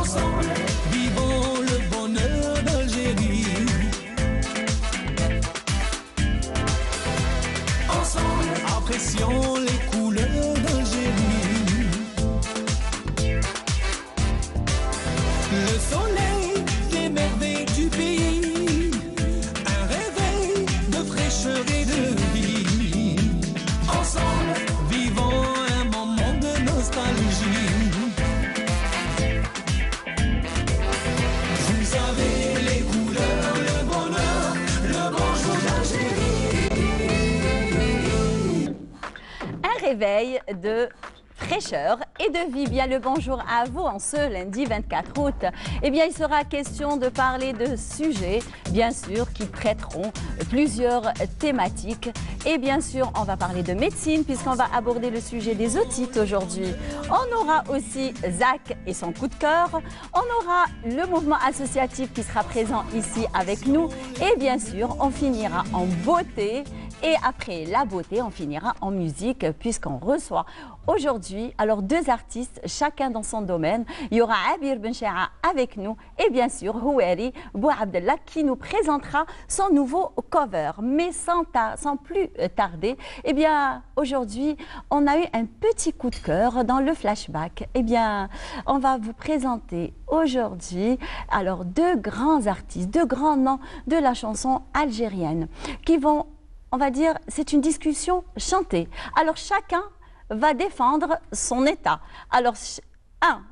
Ensemble, vivons le bonheur d'Algérie. Ensemble, apprécions les couleurs d'Algérie. Le soleil, les merveilles du pays, un réveil de fraîcheur et de vie. Ensemble, vivons un moment de nostalgie. Vous savez les couleurs, le bonheur, le bonjour d'Algérie. Un réveil de fraîcheur et de vie. Bien le bonjour à vous en ce lundi 24 août. Eh bien, il sera question de parler de sujets, bien sûr, qui traiteront plusieurs thématiques. Et bien sûr, on va parler de médecine puisqu'on va aborder le sujet des otites aujourd'hui. On aura aussi Zach et son coup de cœur. On aura le mouvement associatif qui sera présent ici avec nous. Et bien sûr, on finira en beauté. Et après la beauté, on finira en musique puisqu'on reçoit aujourd'hui alors deux artistes, chacun dans son domaine. Il y aura Abir Benchaïa avec nous et bien sûr Houari Bouabdellah qui nous présentera son nouveau cover. Mais sans plus tarder, eh bien aujourd'hui, on a eu un petit coup de cœur dans le flashback. Eh bien, on va vous présenter aujourd'hui alors deux grands artistes, deux grands noms de la chanson algérienne qui vont, on va dire, c'est une discussion chantée. Alors chacun va défendre son état. Alors un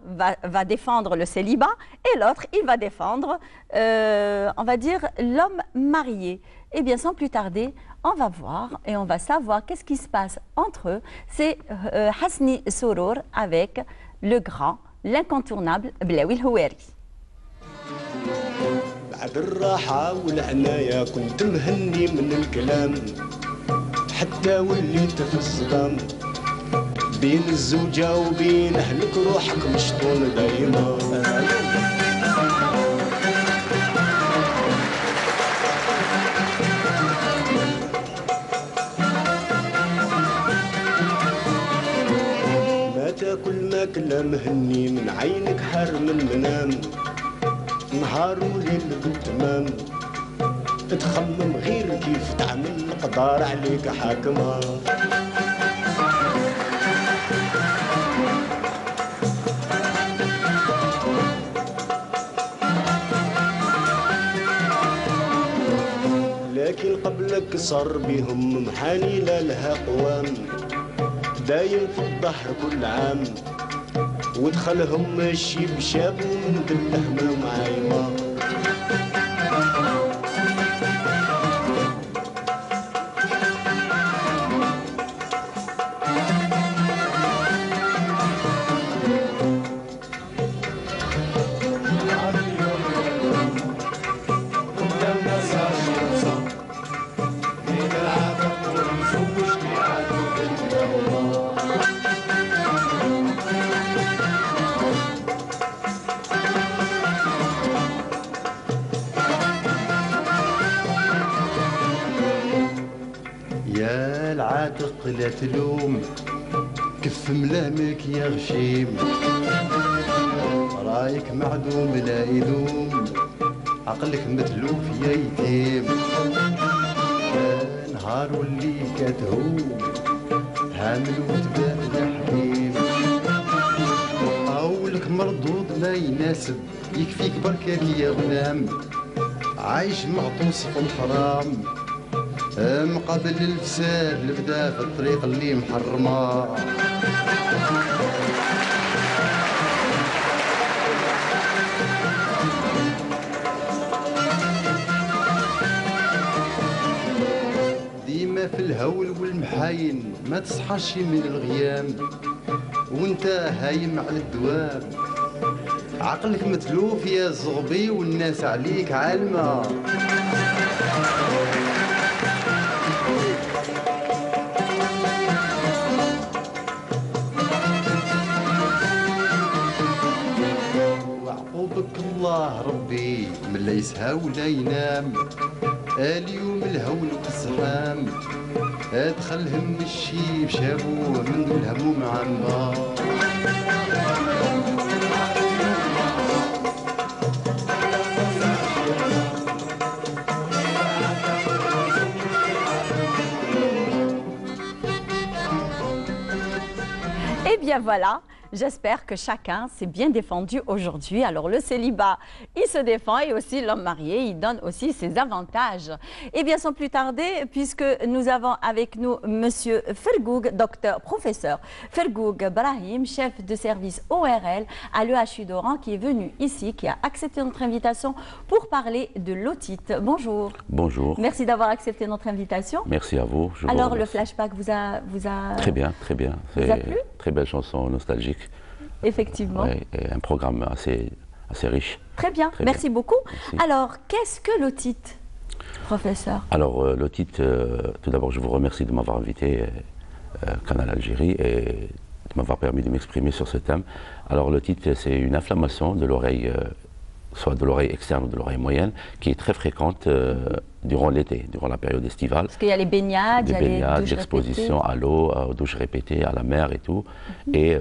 va défendre le célibat et l'autre il va défendre, on va dire, l'homme marié. Eh bien sans plus tarder, on va voir et on va savoir qu'est-ce qui se passe entre eux. C'est Hasni Sourour avec le grand, l'incontournable Blaoui Houari. بعد الراحة والعناية كنت مهني من الكلام حتى وليت في الصدام بين الزوجة وبين أهلك روحك مشطون دايما ما تاكل ماكلة مهني من عينك حارم المنام نهار وليل بالتمام تخمم غير كيف تعمل القدار عليك حاكمة لكن قبلك صار بهم محاني لا لها قوام دايم في الظهر كل عام ودخلهم الشيب شاب ومن اللحمة ومعايمة لا تلوم كف ملامك يا غشيم رايك معدوم لا يدوم عقلك متلوف يا يتيم يا نهار واللي كتهوم هامل وتباع يا حبيب قولك مردود ما يناسب يكفيك بركاك يا غلام عايش معطوس في الحرام مقابل الفساد اللي بدا في الطريق اللي محرمه ديما في الهول والمحاين ما تصحاش من الغيام وانت هايم على الدوام عقلك متلوف يا الزغبي والناس عليك عالمه الله ربي من لا يسهى ولا ينام اليوم الهول والزحام ادخل هم الشيب شابوه من الهموم عما bien voilà, j'espère que chacun s'est bien défendu aujourd'hui. Alors le célibat, il se défend et aussi l'homme marié, il donne aussi ses avantages. Et bien sans plus tarder, puisque nous avons avec nous Monsieur Fergoug, docteur, professeur Fergoug Brahim, chef de service ORL à l'EHU d'Oran, qui est venu ici, qui a accepté notre invitation pour parler de l'otite. Bonjour. Bonjour. Merci d'avoir accepté notre invitation. Merci à vous. Alors le flashback vous a... Très bien, très bien. Vous a plu? Très belle chanson nostalgique. Effectivement. Ouais, et un programme assez riche. Très bien, Très merci bien. beaucoup. Merci. Alors, qu'est-ce que l'otite, professeur? Alors, l'otite, tout d'abord, je vous remercie de m'avoir invité Canal Algérie et de m'avoir permis de m'exprimer sur ce thème. Alors, l'otite, c'est une inflammation de l'oreille, soit de l'oreille externe ou de l'oreille moyenne, qui est très fréquente durant l'été, durant la période estivale. Parce qu'il y a les baignades, il y a les douches l'exposition à l'eau, aux douches répétées, à la mer et tout. Et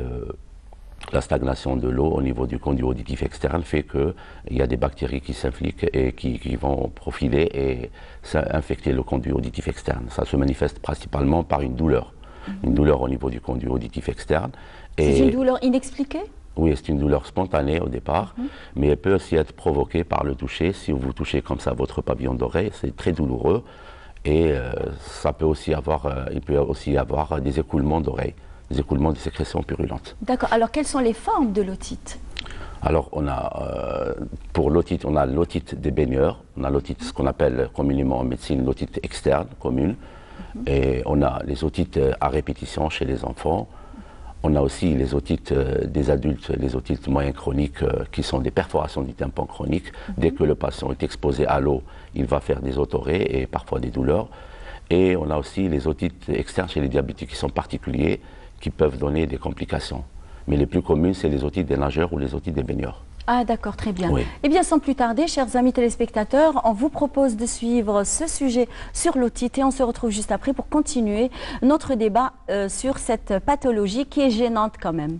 la stagnation de l'eau au niveau du conduit auditif externe fait qu'il y a des bactéries qui s'infliquent et qui vont profiler et infecter le conduit auditif externe. Ça se manifeste principalement par une douleur au niveau du conduit auditif externe. C'est une douleur inexpliquée? Oui, c'est une douleur spontanée au départ, mais elle peut aussi être provoquée par le toucher. Si vous touchez comme ça votre pavillon d'oreille, c'est très douloureux et ça peut aussi il peut aussi y avoir des écoulements d'oreilles, des écoulements de sécrétions purulentes. D'accord. Alors, quelles sont les formes de l'otite? Alors, pour l'otite, on a l'otite des baigneurs, on a l'otite, ce qu'on appelle communément en médecine l'otite externe, commune, et on a les otites à répétition chez les enfants. On a aussi les otites des adultes, les otites moyens chroniques, qui sont des perforations du tympan chronique. Dès que le patient est exposé à l'eau, il va faire des otorrhées et parfois des douleurs. Et on a aussi les otites externes chez les diabétiques qui sont particuliers, qui peuvent donner des complications. Mais les plus communes, c'est les otites des nageurs ou les otites des baigneurs. Ah d'accord, très bien. Oui. Eh bien, sans plus tarder, chers amis téléspectateurs, on vous propose de suivre ce sujet sur l'otite et on se retrouve juste après pour continuer notre débat sur cette pathologie qui est gênante quand même.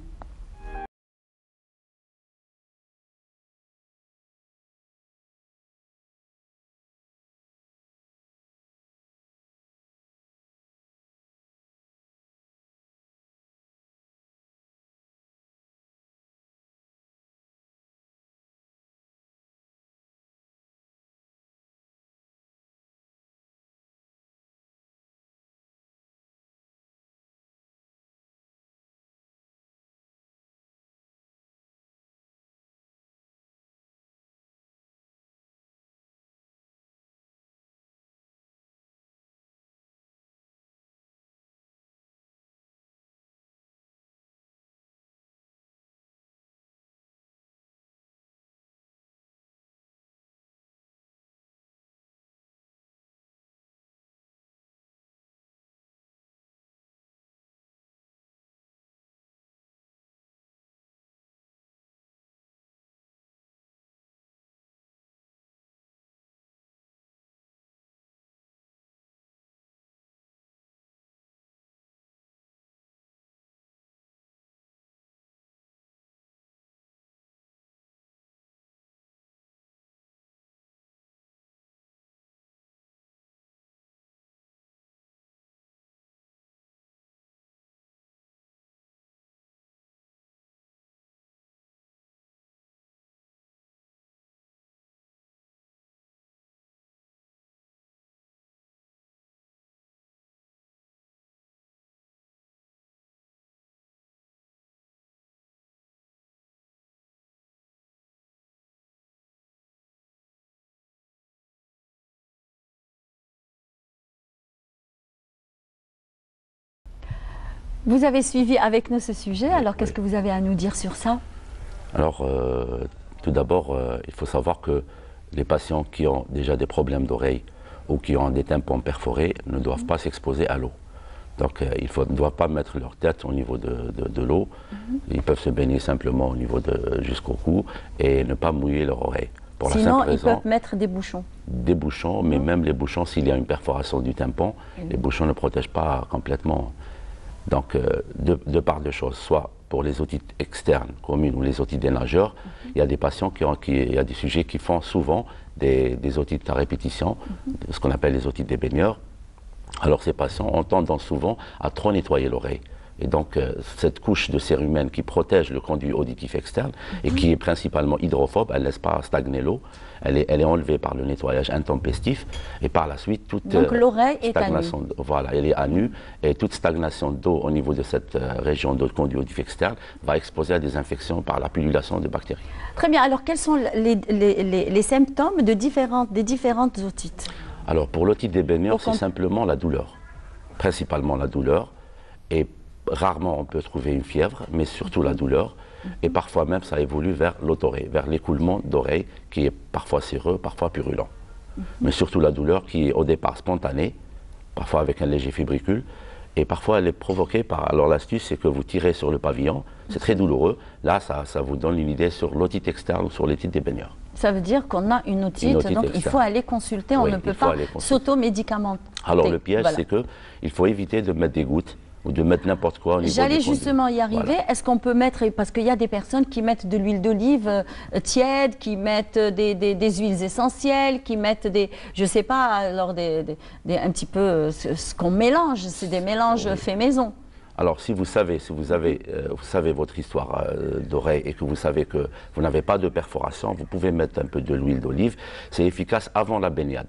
Vous avez suivi avec nous ce sujet, alors qu'est-ce que vous avez à nous dire sur ça? Alors, tout d'abord, il faut savoir que les patients qui ont déjà des problèmes d'oreille ou qui ont des tympans perforés ne doivent pas s'exposer à l'eau. Donc, ne doivent pas mettre leur tête au niveau de l'eau. Ils peuvent se baigner simplement au niveau jusqu'au cou et ne pas mouiller leur oreille. Pour la Sinon, simple ils raison, peuvent mettre des bouchons. Des bouchons, mais même les bouchons, s'il y a une perforation du tympan, les bouchons ne protègent pas complètement. Donc, deux parts de choses, soit pour les otites externes communes ou les otites des nageurs, il y a des patients il y a des sujets qui font souvent des otites à répétition, ce qu'on appelle les otites des baigneurs. Alors ces patients ont tendance souvent à trop nettoyer l'oreille. Et donc, cette couche de cérumen qui protège le conduit auditif externe et qui est principalement hydrophobe, elle ne laisse pas stagner l'eau. Elle est enlevée par le nettoyage intempestif et par la suite toute Donc l'oreille est à nu. Voilà, elle est à nu et toute stagnation d'eau au niveau de cette région de conduit auditif externe va exposer à des infections par la pullulation de bactéries. Très bien. Alors, quels sont les symptômes des différentes otites? Alors, pour l'otite des baigneurs, c'est simplement la douleur. Principalement la douleur. Et rarement on peut trouver une fièvre, mais surtout la douleur. Et parfois même, ça évolue vers l'otorée, vers l'écoulement d'oreille, qui est parfois séreux, parfois purulent. Mais surtout la douleur qui est au départ spontanée, parfois avec un léger fibricule, et parfois elle est provoquée par... Alors l'astuce, c'est que vous tirez sur le pavillon, c'est très douloureux. Là, ça vous donne une idée sur l'otite externe ou sur l'otite des baigneurs. Ça veut dire qu'on a une otite, donc externe. il faut aller consulter, on ne peut pas s'auto-médicamenter. Alors le piège, c'est qu'il faut éviter de mettre des gouttes ou de mettre n'importe quoi au niveau du conduit. J'allais justement y arriver. Voilà. Est-ce qu'on peut mettre, parce qu'il y a des personnes qui mettent de l'huile d'olive tiède, qui mettent des huiles essentielles, qui mettent des, je sais pas, alors un petit peu ce qu'on mélange, c'est des mélanges faits maison. Alors si vous savez votre histoire d'oreille et que vous savez que vous n'avez pas de perforation, vous pouvez mettre un peu de l'huile d'olive. C'est efficace avant la baignade.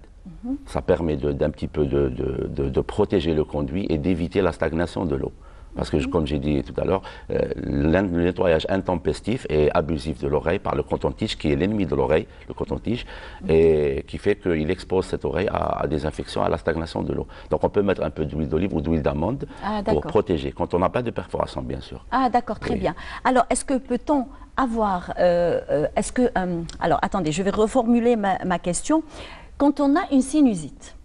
Ça permet d'un petit peu de protéger le conduit et d'éviter la stagnation de l'eau. Parce que, comme j'ai dit tout à l'heure, le nettoyage intempestif et abusif de l'oreille par le coton-tige, qui est l'ennemi de l'oreille, le coton-tige, et qui fait qu'il expose cette oreille à des infections, à la stagnation de l'eau. Donc on peut mettre un peu d'huile d'olive ou d'huile d'amande pour protéger, quand on n'a pas de perforation, bien sûr. Ah d'accord, très bien. Alors, est-ce que peut-on avoir... alors, attendez, je vais reformuler ma question. Quand on a une sinusite,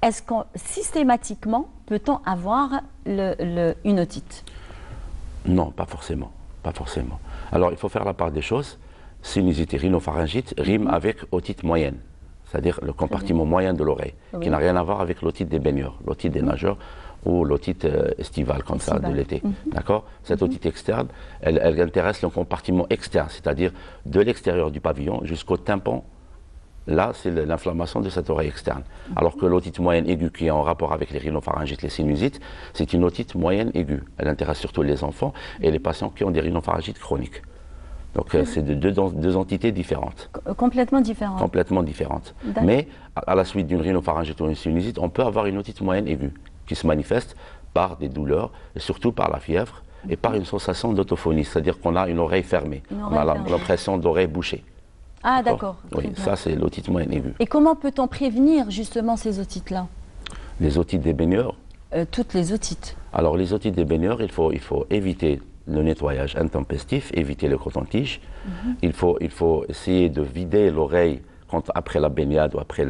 est-ce qu'on systématiquement peut-on avoir une otite? Non, pas forcément, pas forcément. Alors il faut faire la part des choses. Sinusite et rhinopharyngite riment avec otite moyenne, c'est-à-dire le compartiment moyen de l'oreille, qui n'a rien à voir avec l'otite des baigneurs, l'otite des nageurs ou l'otite estivale, comme ça, de l'été. D'accord? Cette otite externe, elle intéresse le compartiment externe, c'est-à-dire de l'extérieur du pavillon jusqu'au tympan. Là, c'est l'inflammation de cette oreille externe. Alors que l'otite moyenne aiguë, qui est en rapport avec les rhinopharyngites, les sinusites, c'est une otite moyenne aiguë. Elle intéresse surtout les enfants et les patients qui ont des rhinopharyngites chroniques. Donc, c'est deux entités différentes. Complètement différentes. Complètement différentes. Mais, à la suite d'une rhinopharyngite ou une sinusite, on peut avoir une otite moyenne aiguë, qui se manifeste par des douleurs, et surtout par la fièvre, et par une sensation d'autophonie, c'est-à-dire qu'on a une oreille fermée. On a l'impression d'oreille bouchée. Ah d'accord. Oui, ça c'est l'otite moyenne aiguë. Et comment peut-on prévenir justement ces otites-là? Les otites des baigneurs? Toutes les otites. Alors les otites des baigneurs, il faut éviter le nettoyage intempestif, éviter le coton-tige. Il faut essayer de vider l'oreille après la baignade ou après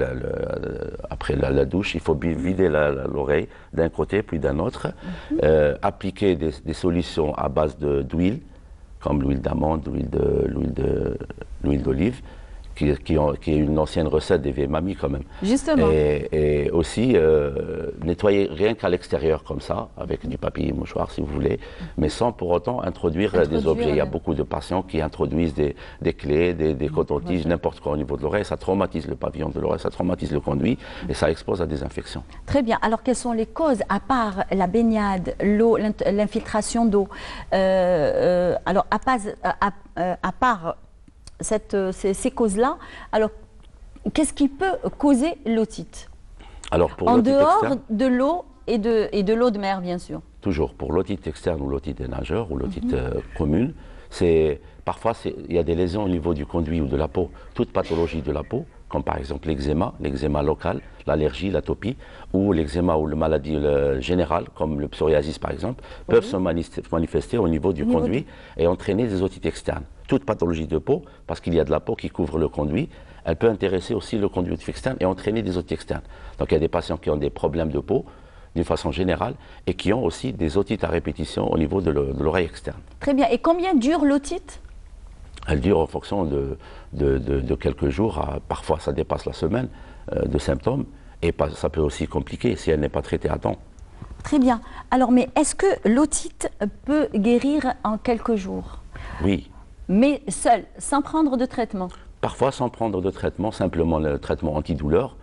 la douche. Il faut vider l'oreille d'un côté puis d'un autre. Appliquer des solutions à base d'huile, comme l'huile d'amande, l'huile d'olive, qui est une ancienne recette des vieilles mamies quand même. Justement. Et aussi nettoyer rien qu'à l'extérieur comme ça, avec du papier mouchoir si vous voulez, mais sans pour autant introduire des objets. Il y a beaucoup de patients qui introduisent des clés, des cotons-tiges, n'importe quoi au niveau de l'oreille. Ça traumatise le pavillon de l'oreille, ça traumatise le conduit et ça expose à des infections. Très bien. Alors quelles sont les causes, à part la baignade, l'eau, l'infiltration d'eau, alors à part ces causes-là, alors qu'est-ce qui peut causer l'otite? Alors pour en dehors de l'eau et de l'eau de mer, bien sûr. Toujours, pour l'otite externe ou l'otite des nageurs ou l'otite commune, parfois il y a des lésions au niveau du conduit ou de la peau. Toute pathologie de la peau, comme par exemple l'eczéma local, l'allergie, l'atopie, ou l'eczéma ou la maladie générale, comme le psoriasis par exemple, peuvent se manifester au niveau du conduit et entraîner des otites externes. Toute pathologie de peau, parce qu'il y a de la peau qui couvre le conduit, elle peut intéresser aussi le conduit externe et entraîner des otites externes. Donc il y a des patients qui ont des problèmes de peau, d'une façon générale, et qui ont aussi des otites à répétition au niveau de l'oreille externe. Très bien. Et combien dure l'otite? Elle dure en fonction de quelques jours, parfois ça dépasse la semaine de symptômes, et ça peut aussi compliquer si elle n'est pas traitée à temps. Très bien. Alors, mais est-ce que l'otite peut guérir en quelques jours? Oui. Mais seule, sans prendre de traitement? Parfois sans prendre de traitement, simplement le traitement antidouleur,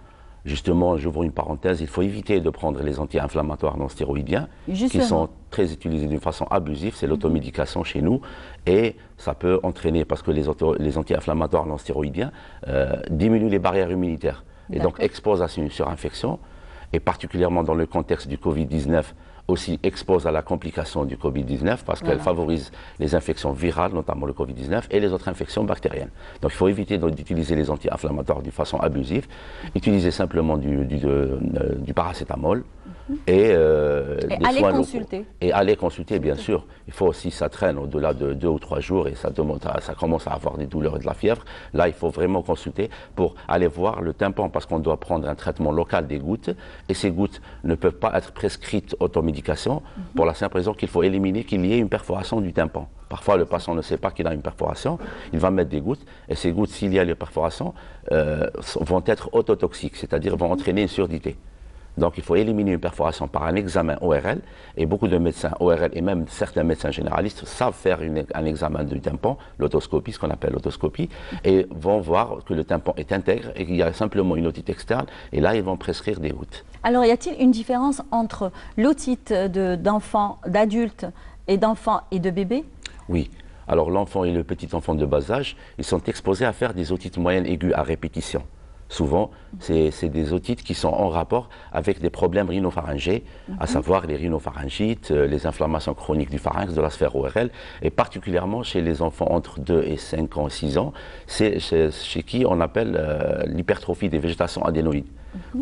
Justement, j'ouvre une parenthèse, il faut éviter de prendre les anti-inflammatoires non stéroïdiens qui sont très utilisés d'une façon abusive, c'est l'automédication chez nous, et ça peut entraîner, parce que les anti-inflammatoires non stéroïdiens diminuent les barrières immunitaires et donc exposent à une surinfection, et particulièrement dans le contexte du Covid-19, aussi expose à la complication du Covid-19 parce qu'elle favorise les infections virales, notamment le Covid-19, et les autres infections bactériennes. Donc il faut éviter d'utiliser les anti-inflammatoires d'une façon abusive, utiliser simplement du paracétamol et aller consulter. Et aller consulter, bien sûr. Il faut aussi, ça traîne au-delà de 2 ou 3 jours et ça commence à avoir des douleurs et de la fièvre. Là, il faut vraiment consulter pour aller voir le tympan parce qu'on doit prendre un traitement local des gouttes et ces gouttes ne peuvent pas être prescrites automédication pour la simple raison qu'il faut éliminer qu'il y ait une perforation du tympan. Parfois, le patient ne sait pas qu'il a une perforation, il va mettre des gouttes, et ces gouttes, s'il y a une perforation, vont être autotoxiques, c'est-à-dire vont entraîner une surdité. Donc, il faut éliminer une perforation par un examen ORL, et beaucoup de médecins ORL, et même certains médecins généralistes, savent faire un examen du tympan, l'autoscopie, ce qu'on appelle l'autoscopie, et vont voir que le tympan est intègre, et qu'il y a simplement une otite externe, et là, ils vont prescrire des gouttes. Alors, y a-t-il une différence entre l'otite d'enfants, d'adultes, et d'enfants et de bébés? Oui. Alors, l'enfant et le petit enfant de bas âge, ils sont exposés à faire des otites moyennes aiguës à répétition. Souvent, c'est des otites qui sont en rapport avec des problèmes rhinopharyngés, à savoir les rhinopharyngites, les inflammations chroniques du pharynx, de la sphère ORL, et particulièrement chez les enfants entre 2 et 5 ans, 6 ans, c'est chez qui on appelle l'hypertrophie des végétations adénoïdes,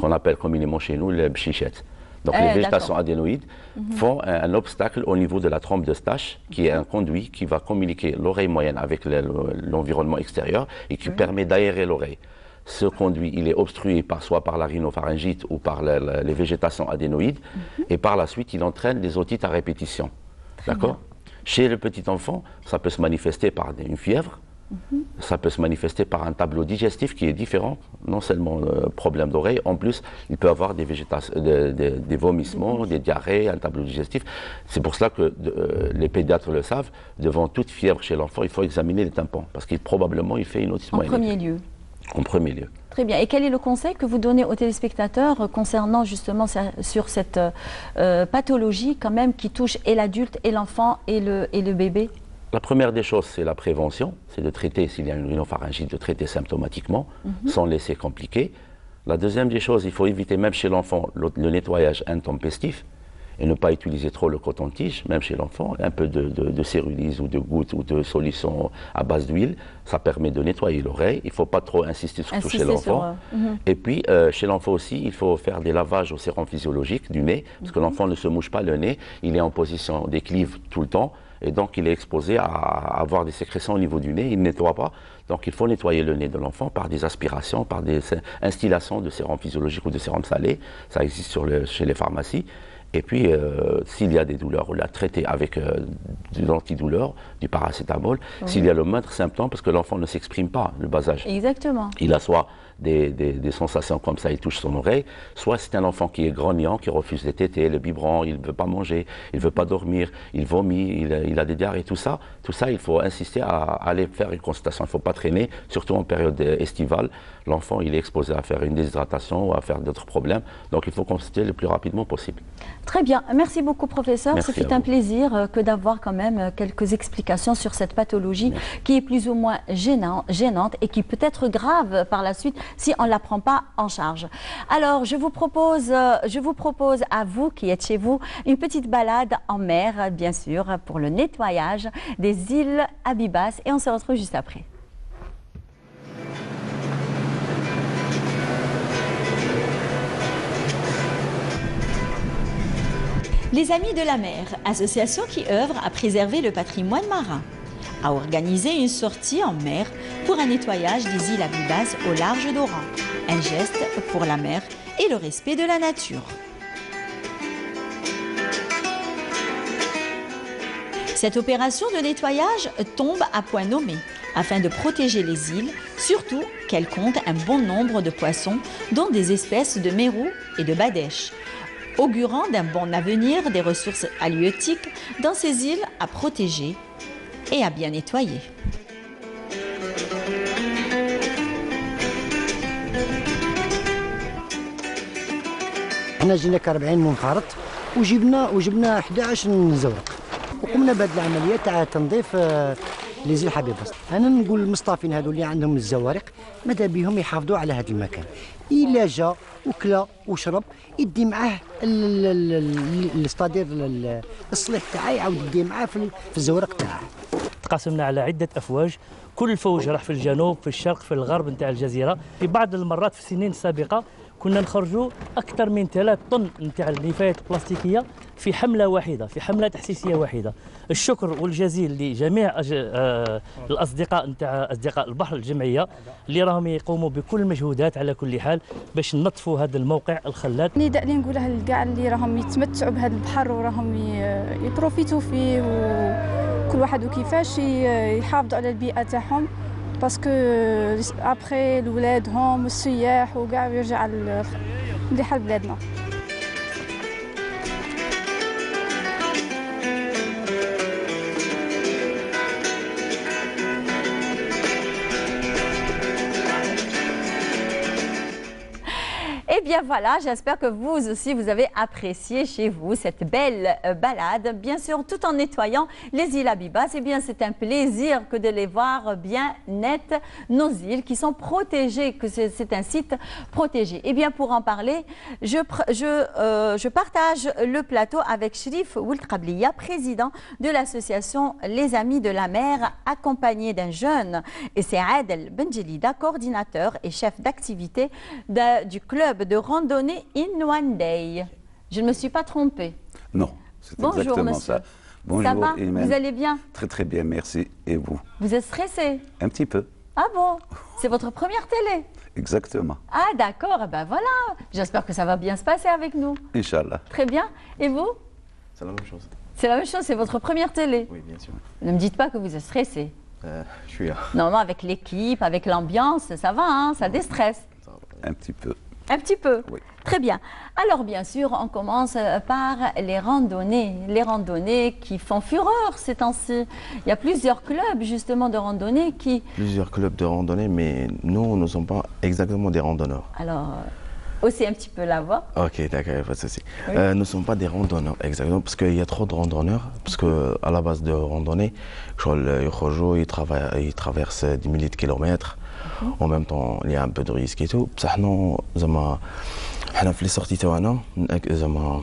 qu'on appelle communément chez nous les bchichettes. Donc les végétations adénoïdes font un obstacle au niveau de la trompe de Stache, qui est un conduit qui va communiquer l'oreille moyenne avec l'environnement extérieur et qui permet d'aérer l'oreille. Ce conduit, il est obstrué soit par la rhinopharyngite ou par les végétations adénoïdes, et par la suite, il entraîne des otites à répétition. D'accord ? Chez le petit enfant, ça peut se manifester par une fièvre, ça peut se manifester par un tableau digestif qui est différent, non seulement problème d'oreille, en plus, il peut avoir des vomissements, des diarrhées, un tableau digestif. C'est pour cela que les pédiatres le savent, devant toute fièvre chez l'enfant, il faut examiner les tympans, parce qu'il probablement il fait une otite moyenne. En premier lieu. En premier lieu. Très bien. Et quel est le conseil que vous donnez aux téléspectateurs concernant justement sur cette pathologie quand même qui touche et l'adulte et l'enfant et le bébé? La première des choses, c'est la prévention, c'est de traiter, s'il y a une rhinopharyngite, de traiter symptomatiquement, sans laisser compliquer. La deuxième des choses, il faut éviter même chez l'enfant le nettoyage intempestif et ne pas utiliser trop le coton-tige, même chez l'enfant. Un peu de cérulyse ou de gouttes ou de solution à base d'huile, ça permet de nettoyer l'oreille. Il ne faut pas trop insister surtout chez l'enfant. Et puis, chez l'enfant aussi, il faut faire des lavages au sérum physiologique du nez, parce que l'enfant ne se mouche pas le nez, il est en position d'équilibre tout le temps, et donc il est exposé à avoir des sécrétions au niveau du nez, il ne nettoie pas. Donc il faut nettoyer le nez de l'enfant par des aspirations, par des instillations de sérum physiologique ou de sérum salé. Ça existe chez les pharmacies. Et puis, s'il y a des douleurs, on l'a traité avec de l'antidouleur, du paracétamol. S'il y a le moindre symptôme, parce que l'enfant ne s'exprime pas, le bas âge. Exactement. Il a soit des sensations comme ça, il touche son oreille, soit c'est un enfant qui est grognant, qui refuse les tétés, le biberon, il ne veut pas manger, il ne veut pas dormir, il vomit, il a des diarrhées, tout ça, il faut insister à aller faire une consultation. Il ne faut pas traîner, surtout en période estivale. L'enfant, il est exposé à faire une déshydratation ou à faire d'autres problèmes. Donc, il faut consulter le plus rapidement possible. Très bien. Merci beaucoup, professeur. Merci. Ce fut un plaisir que d'avoir quand même quelques explications sur cette pathologie qui est plus ou moins gênante et qui peut être grave par la suite si on ne la prend pas en charge. Alors, je vous propose à vous qui êtes chez vous une petite balade en mer, bien sûr, pour le nettoyage des îles Abibas et on se retrouve juste après. Les Amis de la Mer, association qui œuvre à préserver le patrimoine marin, a organisé une sortie en mer pour un nettoyage des îles Abibas au large d'Oran. Un geste pour la mer et le respect de la nature. Cette opération de nettoyage tombe à point nommé afin de protéger les îles, surtout qu'elles comptent un bon nombre de poissons, dont des espèces de mérous et de badèches, augurant d'un bon avenir des ressources halieutiques dans ces îles à protéger et à bien nettoyer. حنا جينا ك40 منخرط وجبنا 11 زورق، وقمنا بهذه العمليه تاع تنظيف ليزيل حبيب بسط. انا نقول للمصطافين هذو اللي عندهم الزوارق ماذا بهم يحافظوا على هذا المكان، الا جا وكلا وشرب يدي معاه الستادير الصليح تاعه يعاود يدي معاه في الزوارق تاعه. تقاسمنا على عده افواج، كل فوج راح في الجنوب في الشرق في الغرب نتاع الجزيره. في بعض المرات في السنين السابقه كنا نخرجوا اكثر من 3 طن نتاع النفايات البلاستيكيه في حمله واحده، في حمله تحسيسيه واحده. الشكر والجزيل لجميع الاصدقاء نتاع اصدقاء البحر الجمعيه اللي راهم يقوموا بكل المجهودات على كل حال باش ننظفوا هذا الموقع الخلاد. النداء اللي نقولها للكاع اللي راهم يتمتعوا بهذا البحر وراهم يبروفيتوا فيه، وكل واحد وكيفاش يحافظوا على البيئه تاعهم، باسكو ابخي لولادهم والسياح وكاع يرجع مليحه لبلادنا. Eh bien voilà, j'espère que vous aussi, vous avez apprécié chez vous cette belle balade, bien sûr, tout en nettoyant les îles Habibas. Eh bien, c'est un plaisir que de les voir bien nettes, nos îles qui sont protégées, que c'est un site protégé. Eh bien, pour en parler, je partage le plateau avec Shrif Ould-Qabliya, président de l'association Les Amis de la Mer, accompagné d'un jeune, et c'est Adel Benjelida, coordinateur et chef d'activité du club de randonnée In One Day. Je ne me suis pas trompée. Non, c'est Bonjour, exactement monsieur. ça. Bonjour, Ça va? Imen. Vous allez bien? Très très bien, merci. Et vous? Vous êtes stressé? Un petit peu. Ah bon? C'est votre première télé? Exactement. Ah d'accord, eh ben voilà. J'espère que ça va bien se passer avec nous. Inch'Allah. Très bien. Et vous? C'est la même chose. C'est la même chose, c'est votre première télé? Oui, bien sûr. Ne me dites pas que vous êtes stressé. Je suis là. Non, non, avec l'équipe, avec l'ambiance, ça va, hein, ça déstresse. Un petit peu. Un petit peu. Oui. Très bien. Alors bien sûr, on commence par les randonnées qui font fureur ces temps-ci. Il y a plusieurs clubs justement de randonnée qui... Plusieurs clubs de randonnée, mais nous ne sommes pas exactement des randonneurs. Alors, aussi un petit peu la voix. Ok, d'accord, pas de souci. Oui. Nous ne sommes pas des randonneurs exactement, parce qu'il y a trop de randonneurs. Parce qu'à la base de randonnée, ils traversent des milliers de kilomètres. En même temps, il y a un peu de risque et tout. بصح حنا زعما حنا في لي سورتي تاعنا زعما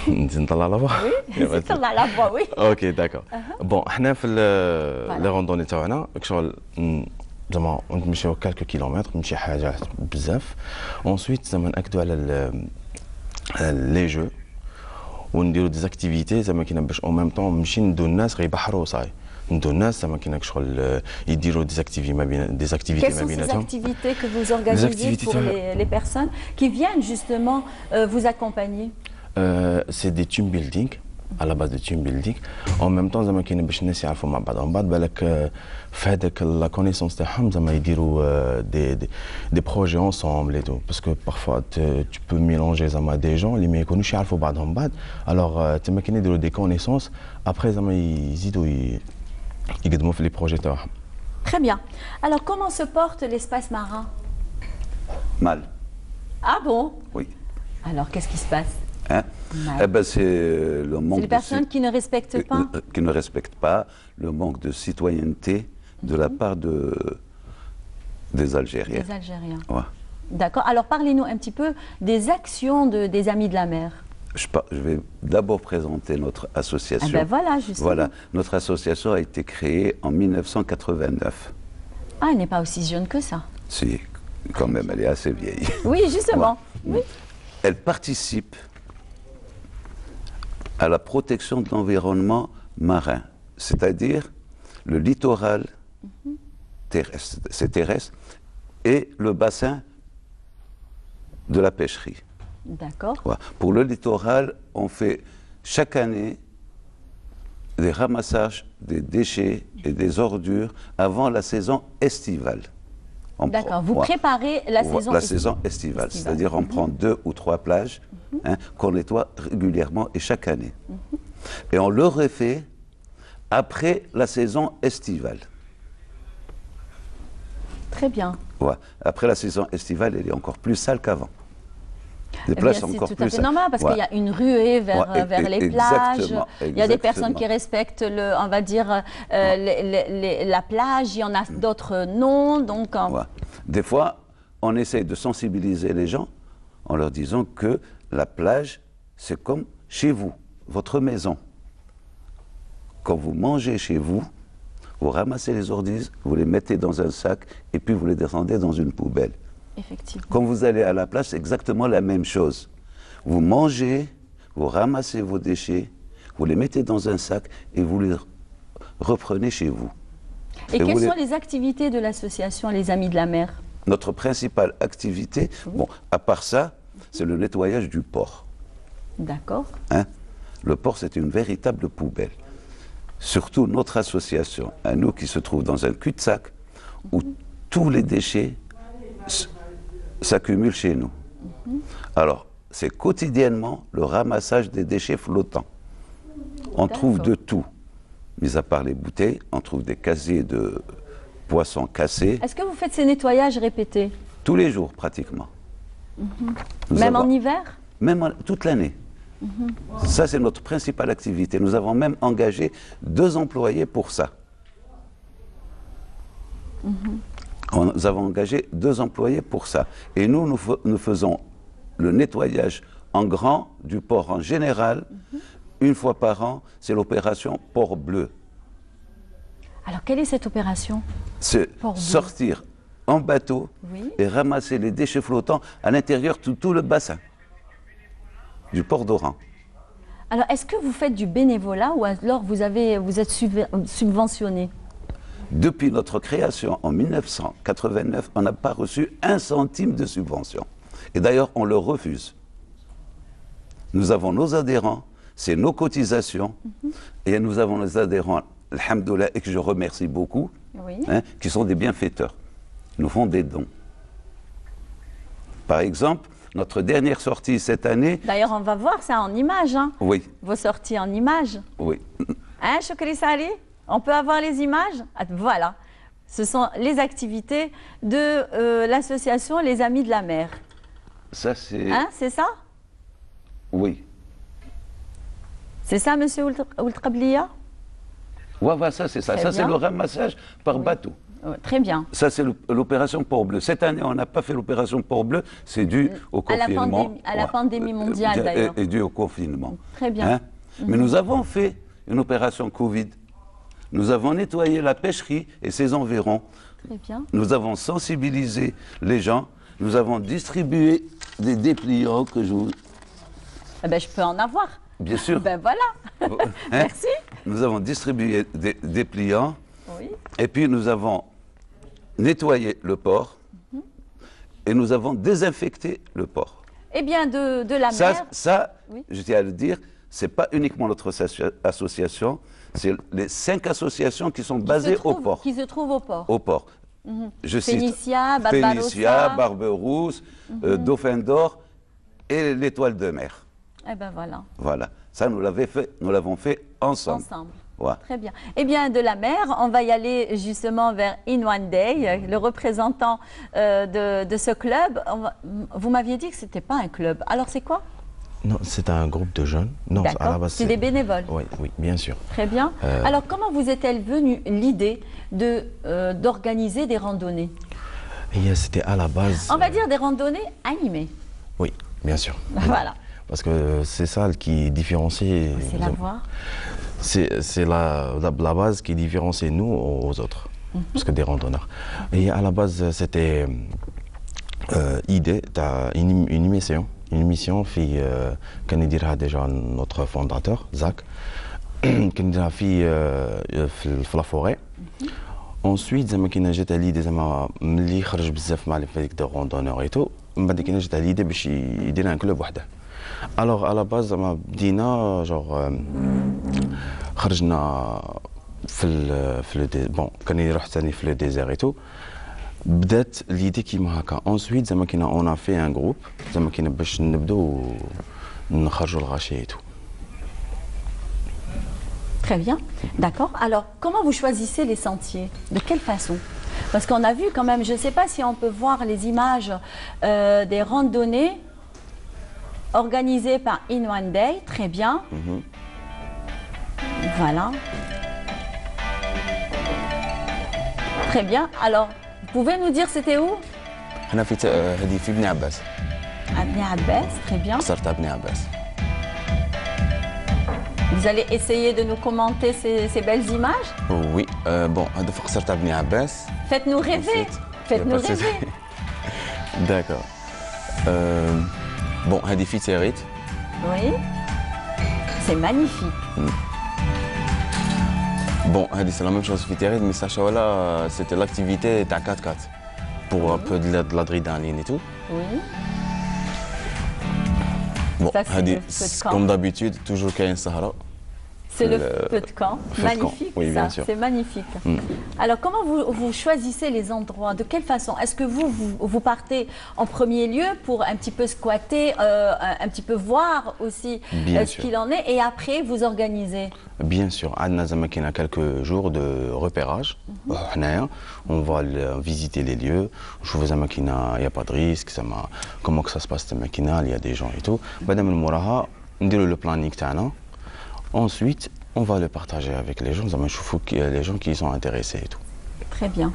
نزيد نطلع لا فوا. Oui, طلع la voix, oui. اوكي داكور. بون حنا في لي روندوني تاعنا شغل زعما نمشيو كالكو كيلومتر نمشي حاجه بزاف. اونسويت زعما ناكدو على لي جو ونديرو دي زاكتيفيتي زعما كاين باش او ميم طون نمشي ندو الناس غيبحروا صاي. ندو الناس زعما كاين شغل يديروا دي زاكتيفيتي ما بين Quelles sont ces activités que vous organisez pour les personnes qui viennent justement vous accompagner? C'est des team building, à la base de team building. En même temps زعما كاين باش الناس يعرفوا مع بعض، من بعد بالك في هذاك لا كونيسونس تاعهم زعما يديروا des projets ensemble et tout, parce que parfois tu peux mélanger زعما des gens اللي ما يكونوش يعرفوا بعضهم بعض. alors تما كاين يديروا des connaissances après زعما يزيدوا يقدموا في les projets تاعهم. Très bien. Alors comment se porte l'espace marin? Mal. Ah bon? Oui. Alors qu'est-ce qui se passe? Hein? Mal. Eh ben, c'est le manque C'est les personnes qui ne respectent pas? Qui ne respectent pas, le manque de citoyenneté de la part des Algériens. Des Algériens. Ouais. D'accord. Alors parlez-nous un petit peu des actions des Amis de la Mer. Je vais d'abord présenter notre association. Ah ben voilà, justement. Voilà, notre association a été créée en 1989. Ah, elle n'est pas aussi jeune que ça. Si, quand même, elle est assez vieille. Oui, justement. Ouais. Oui. Elle participe à la protection de l'environnement marin, c'est-à-dire le littoral terrestre, c'est terrestre, et le bassin de la pêcherie. D'accord. Ouais. Pour le littoral, on fait chaque année des ramassages des déchets et des ordures avant la saison estivale. D'accord. Vous préparez la saison estivale. C'est-à-dire on prend 2 ou 3 plages qu'on nettoie régulièrement et chaque année. Et on le refait après la saison estivale. Très bien. Ouais. Après la saison estivale, elle est encore plus sale qu'avant. Des Eh plages bien, encore c'est tout à plus. fait normal parce Ouais. qu'il y a une ruée vers, Ouais, vers les plages. exactement, Il y a des personnes exactement. qui respectent, on va dire, la plage. Il y en a d'autres non. Donc, Ouais. Des fois, on essaye de sensibiliser les gens en leur disant que la plage, c'est comme chez vous, votre maison. Quand vous mangez chez vous, vous ramassez les ordures, vous les mettez dans un sac et puis vous les descendez dans une poubelle. effectivement. Quand vous allez à la plage, c'est exactement la même chose. Vous mangez, vous ramassez vos déchets, vous les mettez dans un sac et vous les reprenez chez vous. Et quelles vous les- sont les activités de l'association Les Amis de la Mer? Notre principale activité, bon, à part ça, c'est le nettoyage du port. D'accord. Hein. Le port, c'est une véritable poubelle. Surtout notre association, à nous qui se trouve dans un cul-de-sac, où tous les déchets s'accumulent chez nous. Alors, c'est quotidiennement le ramassage des déchets flottants. On trouve de tout. Mis à part les bouteilles, on trouve des casiers de poissons cassés, Est-ce que vous faites ces nettoyages répétés? tous les jours pratiquement. Nous Même avons- en hiver? Même toute l'année. Ça, c'est notre principale activité. Nous avons même engagé 2 employés pour ça. Nous avons engagé 2 employés pour ça. Et nous faisons le nettoyage en grand du port en général. Une fois par an, c'est l'opération Port Bleu. Alors, quelle est cette opération? C'est Port Bleu. sortir en bateau Oui. et ramasser les déchets flottants à l'intérieur de tout le bassin du port d'Oran. Alors, est-ce que vous faites du bénévolat ou alors vous êtes subventionné? Depuis notre création en 1989, on n'a pas reçu 1 centime de subvention. Et d'ailleurs, on le refuse. Nous avons nos adhérents, c'est nos cotisations, et nous avons nos adhérents, alhamdoulilah, et que je remercie beaucoup, Oui. hein, qui sont des bienfaiteurs. Ils nous font des dons. Par exemple, notre dernière sortie cette année, D'ailleurs, on va voir ça en images, hein, oui, vos sorties en images. oui, Hein, Choukri Sali? On peut avoir les images? Ah, voilà. Ce sont les activités de l'association Les Amis de la Mer. ça c'est... Hein, c'est ça? Oui. C'est ça, monsieur Oultrablia? Ouais, ça c'est ça. Très Ça c'est bien. le ramassage par bateau. Très bien. Ça, c'est l'opération Port Bleu. Cette année, on n'a pas fait l'opération Port Bleu. C'est dû au À la confinement. pandémie- à la pandémie mondiale, d'ailleurs. Et dû au confinement. Très bien. Mais nous avons fait une opération Covid. Nous avons nettoyé la pêcherie et ses environs. Très bien. Nous avons sensibilisé les gens. Nous avons distribué des dépliants que je vous... Eh ben, je peux en avoir. Bien sûr. Ben voilà. Hein? Merci. Nous avons distribué des dépliants. Oui. Et puis nous avons nettoyé le port et nous avons désinfecté le port. Eh bien, de la mer. Ça, Oui. je tiens à le dire, c'est pas uniquement notre association, c'est les 5 associations qui sont basées au port. Qui se trouvent au port. Au port. Je cite Fénicia, Barbarossa. Fénicia, Barberousse, Dauphin d'Or et l'Étoile de mer. Eh bien, voilà. Voilà. Ça, nous l'avons fait ensemble. Ensemble. Ouais. Très bien. Eh bien, de la mer, on va y aller justement vers In One Day, le représentant de ce club. Vous m'aviez dit que ce n'était pas un club. Alors, c'est quoi? Non, c'est un groupe de jeunes. Non, à la D'accord. base, C'est des bénévoles. Oui, oui, bien sûr. Très bien. Alors, comment vous est-elle venue l'idée d'organiser des randonnées? Et c'était à la base. On va dire des randonnées animées. Oui, bien sûr. Voilà. Parce que c'est ça qui différencie. C'est la voix. C'est la base qui différencie nous aux autres, parce que des randonneurs. Et à la base, c'était idée, une émission qu'on a déjà notre fondateur, Zach, qu'on a fait dans la forêt. Ensuite, j'ai جات l'idée زعما ملي خرج بزاف مع لي دو روندونور اي تو من بعد كاين جات l'idée باش يدير ان كلوب وحده. Alors à la base زعما بدينا genre خرجنا في بون كان يروح ثاني في لو ديزير اي تو بدات ليدي كيما هكا. ensuite زعما كاين اون في ان جروب زعما كاين باش نبداو نخرجوا الغاشي اي تو. Très bien, d'accord. Alors, comment vous choisissez les sentiers? De quelle façon? Parce qu'on a vu quand même, je ne sais pas si on peut voir les images des randonnées. organisé par In One Day, très bien. Voilà. Très bien. Alors, vous pouvez nous dire c'était où? هنا في هذه في بني عباس. À Bni Abbas, très bien. صرت بني عباس. Vous allez essayer de nous commenter ces belles images? Oui, bon, هذا في قصرت بني عباس. Faites-nous rêver. Faites-nous rêver. D'accord. Bon, هذه في تيريت. Oui. C'est magnifique. Bon, c'est la même chose في تيريت, mais ça, voilà, c'était l'activité تاع 4x4 pour un peu de l'adrénaline et tout. Oui. Bon, Ça, c'est le feu de camp. comme d'habitude, toujours qu'il y a une Sahara. C'est le feu de camp. feu de camp, Magnifique, oui, ça. bien sûr. C'est magnifique. Alors, comment vous choisissez les endroits? De quelle façon? Est-ce que vous partez en premier lieu pour un petit peu squatter, un petit peu voir aussi ce qu'il en est, et après vous organisez? Bien sûr, on a quelques jours de repérage. On va visiter les lieux. Je vous il n'y a pas de risque. Comment que ça se passe, il y a des gens et tout. On dit le planning. Ensuite, on va le partager avec les gens. Les gens qui sont intéressés et tout. Très bien.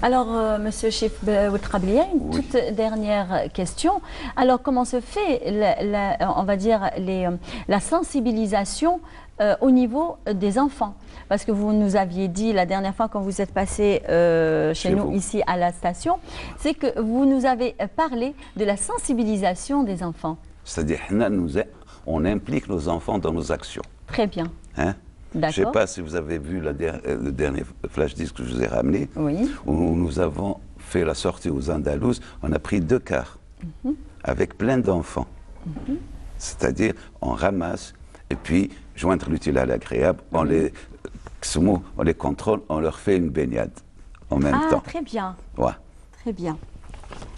Alors, Monsieur Chef Oueltrablia, une toute dernière question. Alors, comment se fait, on va dire, la sensibilisation au niveau des enfants? Parce que vous nous aviez dit la dernière fois quand vous êtes passé chez nous ici à la station, c'est que vous nous avez parlé de la sensibilisation des enfants. C'est-à-dire, on implique nos enfants dans nos actions. Très bien. Hein? D'accord. Je ne sais pas si vous avez vu le dernier flash disque que je vous ai ramené, où nous avons fait la sortie aux Andalouses. On a pris 2 cars avec plein d'enfants. C'est-à-dire, on ramasse et puis joindre l'utile à l'agréable, on les contrôle, on leur fait une baignade en même temps. Ah, très bien. Ouais. Très bien.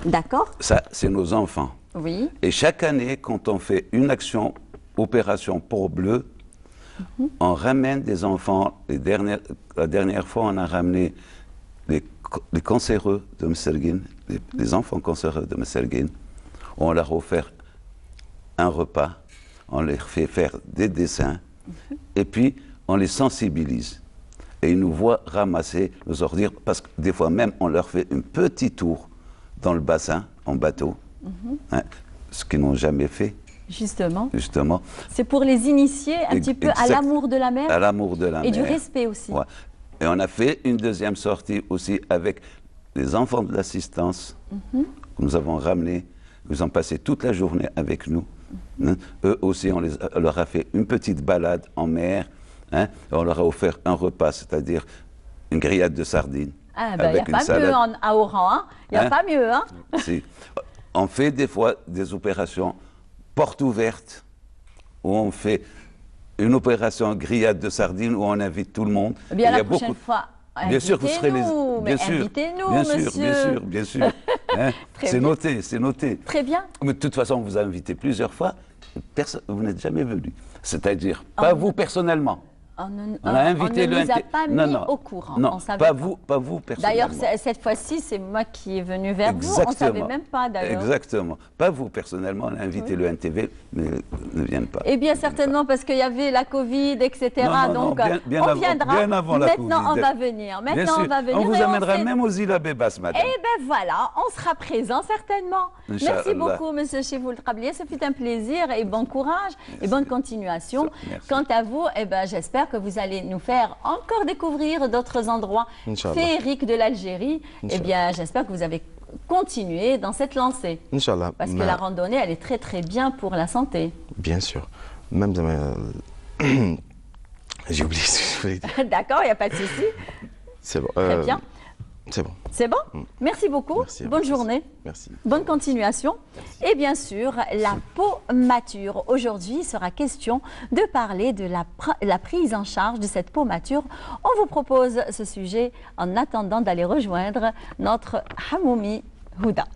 D'accord. Ça, c'est nos enfants. Oui. Et chaque année, quand on fait une action, opération pour bleu, on ramène des enfants. La dernière fois, on a ramené les cancéreux de Messerguine, les enfants cancéreux de Messerguine. On leur a offert un repas, on leur fait faire des dessins, et puis on les sensibilise. Et ils nous voient ramasser nos ordures, parce que des fois même, on leur fait un petit tour dans le bassin, en bateau, hein, ce qu'ils n'ont jamais fait. Justement. C'est pour les initier un petit peu à l'amour de la mer. À l'amour de la mer. Et du respect aussi. Ouais. Et on a fait une deuxième sortie aussi avec les enfants de l'assistance que nous avons ramenés. Ils ont passé toute la journée avec nous. Hein. Eux aussi, on leur a fait une petite balade en mer. Hein. Et on leur a offert un repas, c'est-à-dire une grillade de sardines. Ah, ben, il n'y a pas mieux à Oran. Hein. Il n'y a pas mieux. Hein. Si. On fait des fois des opérations porte ouverte, où on fait une opération grillade de sardines, où on invite tout le monde. Bien, la prochaine fois, bien sûr, vous serez invitez-nous, bien sûr. Hein. C'est noté, c'est noté. Très bien. Mais de toute façon, on vous a invité plusieurs fois, vous n'êtes jamais venu. C'est-à-dire, pas vous personnellement. On a invité on ne nous a pas mis au courant. Non, pas vous personnellement. D'ailleurs, cette fois-ci, c'est moi qui est venu vers vous. On ne savait même pas d'ailleurs. Exactement. Pas vous personnellement. On a invité le NTV, mais ne viennent pas. Eh bien, certainement parce qu'il y avait la Covid, etc. Donc, on viendra. Bien avant la Maintenant, COVID. on va venir. Maintenant, on va venir. On vous amènera même aux îles Abébas, madame. Eh bien, voilà. On sera présent, certainement. Merci beaucoup, monsieur Chifoul Trablier. Ce fut un plaisir et bon courage et bonne continuation. Quant à vous, eh ben, j'espère que vous allez nous faire encore découvrir d'autres endroits féeriques de l'Algérie. Eh bien, j'espère que vous avez continué dans cette lancée. Inch'Allah. Parce que la randonnée, elle est très très bien pour la santé. Bien sûr. Même j'ai oublié ce que je voulais dire. D'accord, il n'y a pas de souci. C'est bon. Très bien. C'est bon. C'est bon. Merci beaucoup. Merci, bonne journée. Merci. Bonne continuation. Merci. Et bien sûr, la peau mature. Aujourd'hui, il sera question de parler de la prise en charge de cette peau mature. On vous propose ce sujet en attendant d'aller rejoindre notre Hamoumi Houda.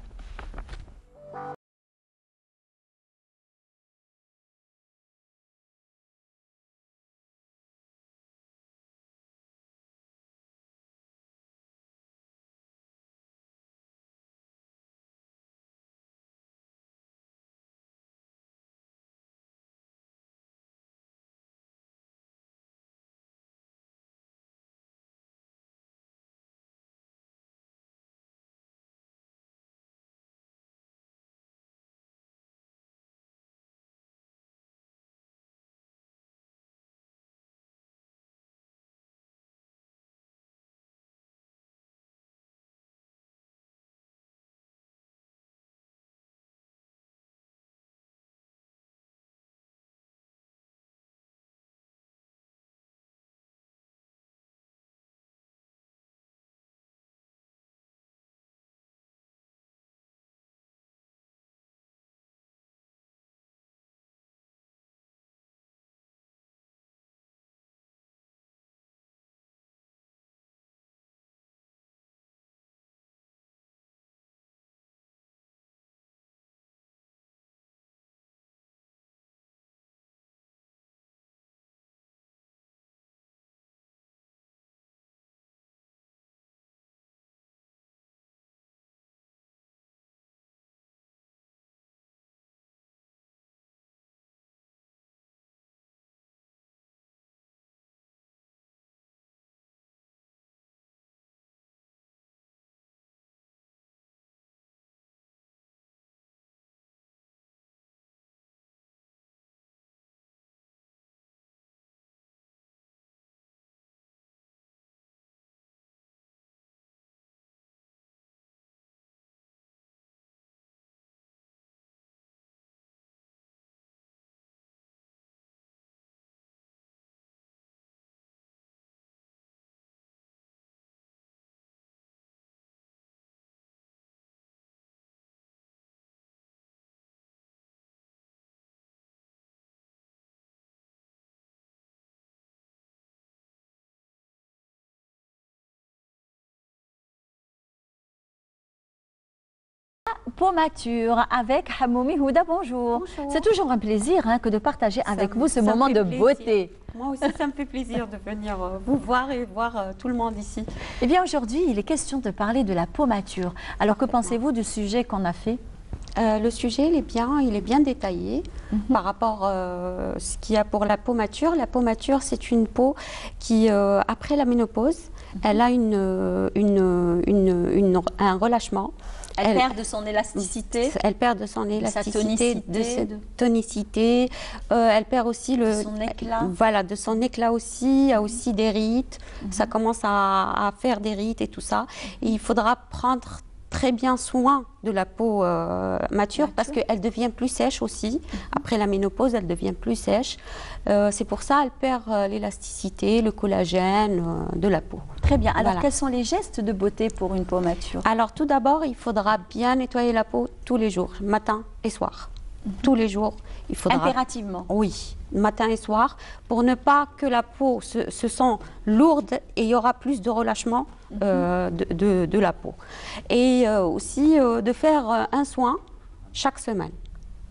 peau mature avec Hamoumi Houda. Bonjour. Bonjour. C'est toujours un plaisir que de partager avec vous ce ça me moment fait de plaisir. beauté. Moi aussi, ça me fait plaisir de venir vous voir et voir tout le monde ici. Eh bien, aujourd'hui, il est question de parler de la peau mature. Alors, que pensez-vous du sujet qu'on a fait? Le sujet, il est bien détaillé par rapport à ce qu'il y a pour la peau mature. La peau mature, c'est une peau qui, après la ménopause, elle a un relâchement. Elle perd de son élasticité. Elle perd de son élasticité, de sa de tonicité. Elle perd aussi son éclat. Voilà, de son éclat aussi. Il y a aussi des rides. Ça commence à faire des rides et tout ça. Et il faudra prendre très bien soin de la peau mature parce qu'elle devient plus sèche aussi. Après la ménopause, elle devient plus sèche. C'est pour ça qu'elle perd l'élasticité, le collagène de la peau. Très bien. Alors, Voilà. quels sont les gestes de beauté pour une peau mature? Alors, tout d'abord, il faudra bien nettoyer la peau tous les jours, matin et soir. Tous les jours, il faudra... Impérativement. Oui, matin et soir, pour ne pas que la peau se sent lourde et il y aura plus de relâchement de la peau. Et aussi de faire un soin chaque semaine.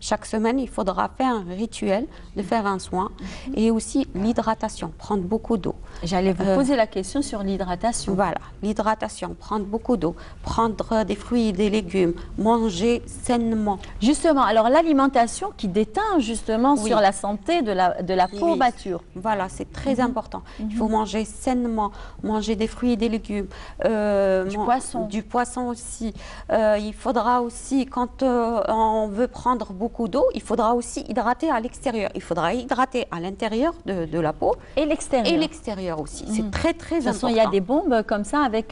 Chaque semaine, il faudra faire un rituel de faire un soin et aussi l'hydratation, prendre beaucoup d'eau. J'allais vous poser la question sur l'hydratation. Voilà, l'hydratation, prendre beaucoup d'eau, prendre des fruits et des légumes, manger sainement. Justement, alors l'alimentation qui déteint justement Oui. sur la santé de la peau Oui. mature. Voilà, c'est très important. Il faut manger sainement, manger des fruits et des légumes. Du poisson. Du poisson aussi. Il faudra aussi, quand on veut prendre beaucoup d'eau, il faudra aussi hydrater à l'extérieur. Il faudra hydrater à l'intérieur de la peau. Et l'extérieur. Et l'extérieur aussi. C'est très, très De toute façon, important. il y a des bombes comme ça avec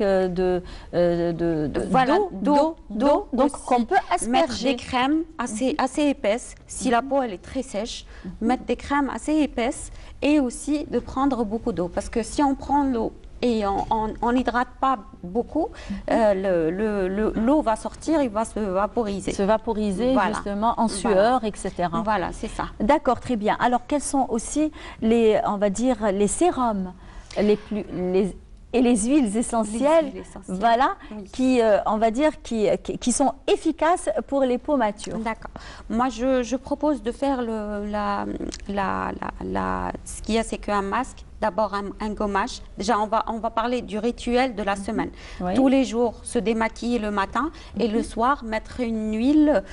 Voilà, d'eau, donc aussi. qu'on peut Mettre asperger. des crèmes assez épaisses, si la peau elle est très sèche, mettre des crèmes assez épaisses et aussi de prendre beaucoup d'eau. Parce que si on prend l'eau et on n'hydrate pas beaucoup, l'eau va sortir, il va se vaporiser. Se vaporiser Voilà. justement en sueur, etc. Voilà, c'est ça. D'accord, très bien. Alors, quels sont aussi on va dire, les sérums et les huiles essentielles, Les huiles essentielles. voilà, Oui. qui, on va dire, qui sont efficaces pour les peaux matures. D'accord. Moi, je propose de faire ce qu'il y a, c'est qu'un masque. D'abord un gommage. Déjà, on va parler du rituel de la semaine. Oui. Tous les jours, se démaquiller le matin et le soir, mettre une huile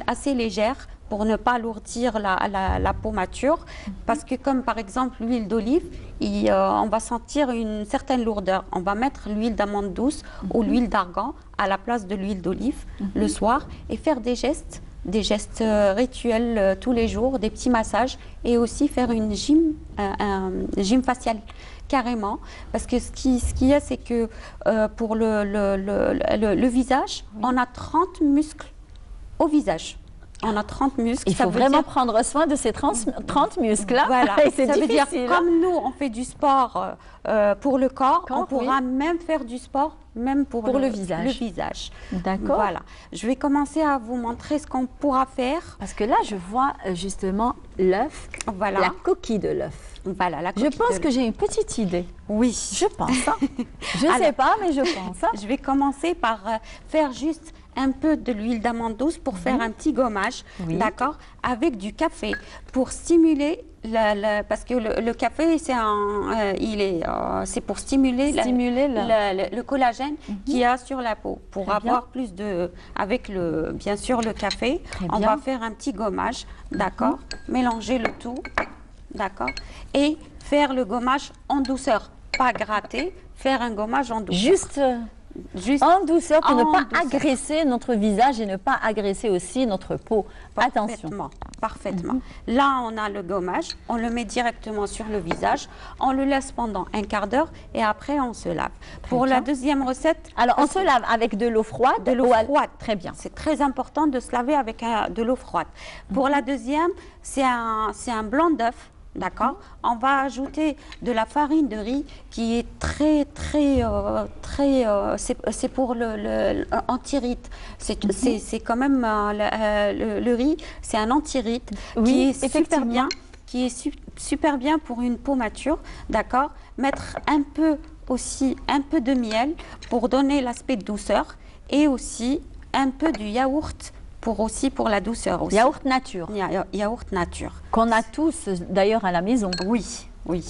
assez légère pour ne pas alourdir la peau mature. Parce que comme par exemple l'huile d'olive, on va sentir une certaine lourdeur. On va mettre l'huile d'amande douce ou l'huile d'argan à la place de l'huile d'olive le soir et faire des gestes rituels tous les jours, des petits massages et aussi faire un gym facial carrément, parce que ce qu'il y a, c'est que pour le visage, on a 30 muscles au visage. On a 30 muscles. Il ça faut veut vraiment dire- prendre soin de ces 30 muscles-là. Voilà, Et c'est ça veut dire difficile. comme nous, on fait du sport pour le corps, on Corps, pourra même faire du sport même pour le visage. Le visage. D'accord. Voilà. Je vais commencer à vous montrer ce qu'on pourra faire. Parce que là, je vois justement l'œuf, Voilà. la coquille de l'œuf. Voilà, la Je coquille pense de que j'ai une petite idée. Oui. Je pense. Hein. Je ne sais Alors, pas, mais je pense. Hein. Je vais commencer par faire juste un peu de l'huile d'amande douce pour faire un petit gommage, Oui. d'accord, avec du café pour stimuler parce que le café c'est pour stimuler, le collagène qu'il y a sur la peau pour Très avoir plus de avec bien sûr le café. Très On bien. va faire un petit gommage, d'accord, mélanger le tout, d'accord, et faire le gommage en douceur, pas gratter, faire un gommage en douceur. Juste en douceur pour ne en pas douceur. agresser notre visage et ne pas agresser aussi notre peau. Attention. Parfaitement. Là, on a le gommage, on le met directement sur le visage, on le laisse pendant un quart d'heure et après on se lave. Pour bien. la deuxième recette, Alors, on se lave avec de l'eau froide. de l'eau froide. Très bien. C'est très important de se laver avec de l'eau froide. Pour la deuxième, c'est un blanc d'œuf. D'accord. On va ajouter de la farine de riz qui est très c'est pour le anti-rite. C'est quand même le riz, c'est un anti-rite Oui, qui est super effectivement. bien, super bien pour une peau mature. D'accord. Mettre un peu de miel pour donner l'aspect de douceur et aussi un peu du yaourt pour la douceur aussi. Yaourt nature. Yaourt nature. Qu'on a tous d'ailleurs à la maison. Oui, oui.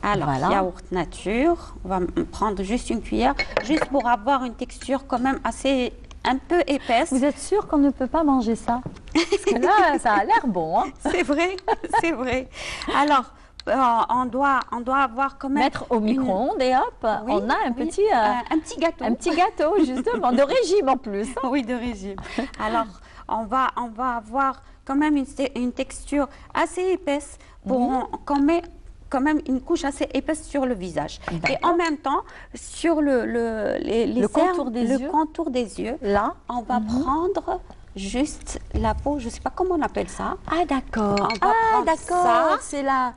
Alors, Voilà. yaourt nature, on va prendre juste une cuillère, juste pour avoir une texture quand même assez, un peu épaisse. Vous êtes sûr qu'on ne peut pas manger ça? Parce que là, ça a l'air bon. Hein. C'est vrai, c'est vrai. Alors, on doit avoir quand même... Mettre au micro-ondes et hop, Oui, on a un petit gâteau. Un petit gâteau, justement, de régime en plus. Hein. Oui, de régime. Alors, on va avoir quand même une texture assez épaisse pour qu'on met quand même une couche assez épaisse sur le visage. Et en même temps, sur le contour des yeux, là, on va prendre juste la peau, je ne sais pas comment on appelle ça. Ah d'accord. Ah d'accord. C'est la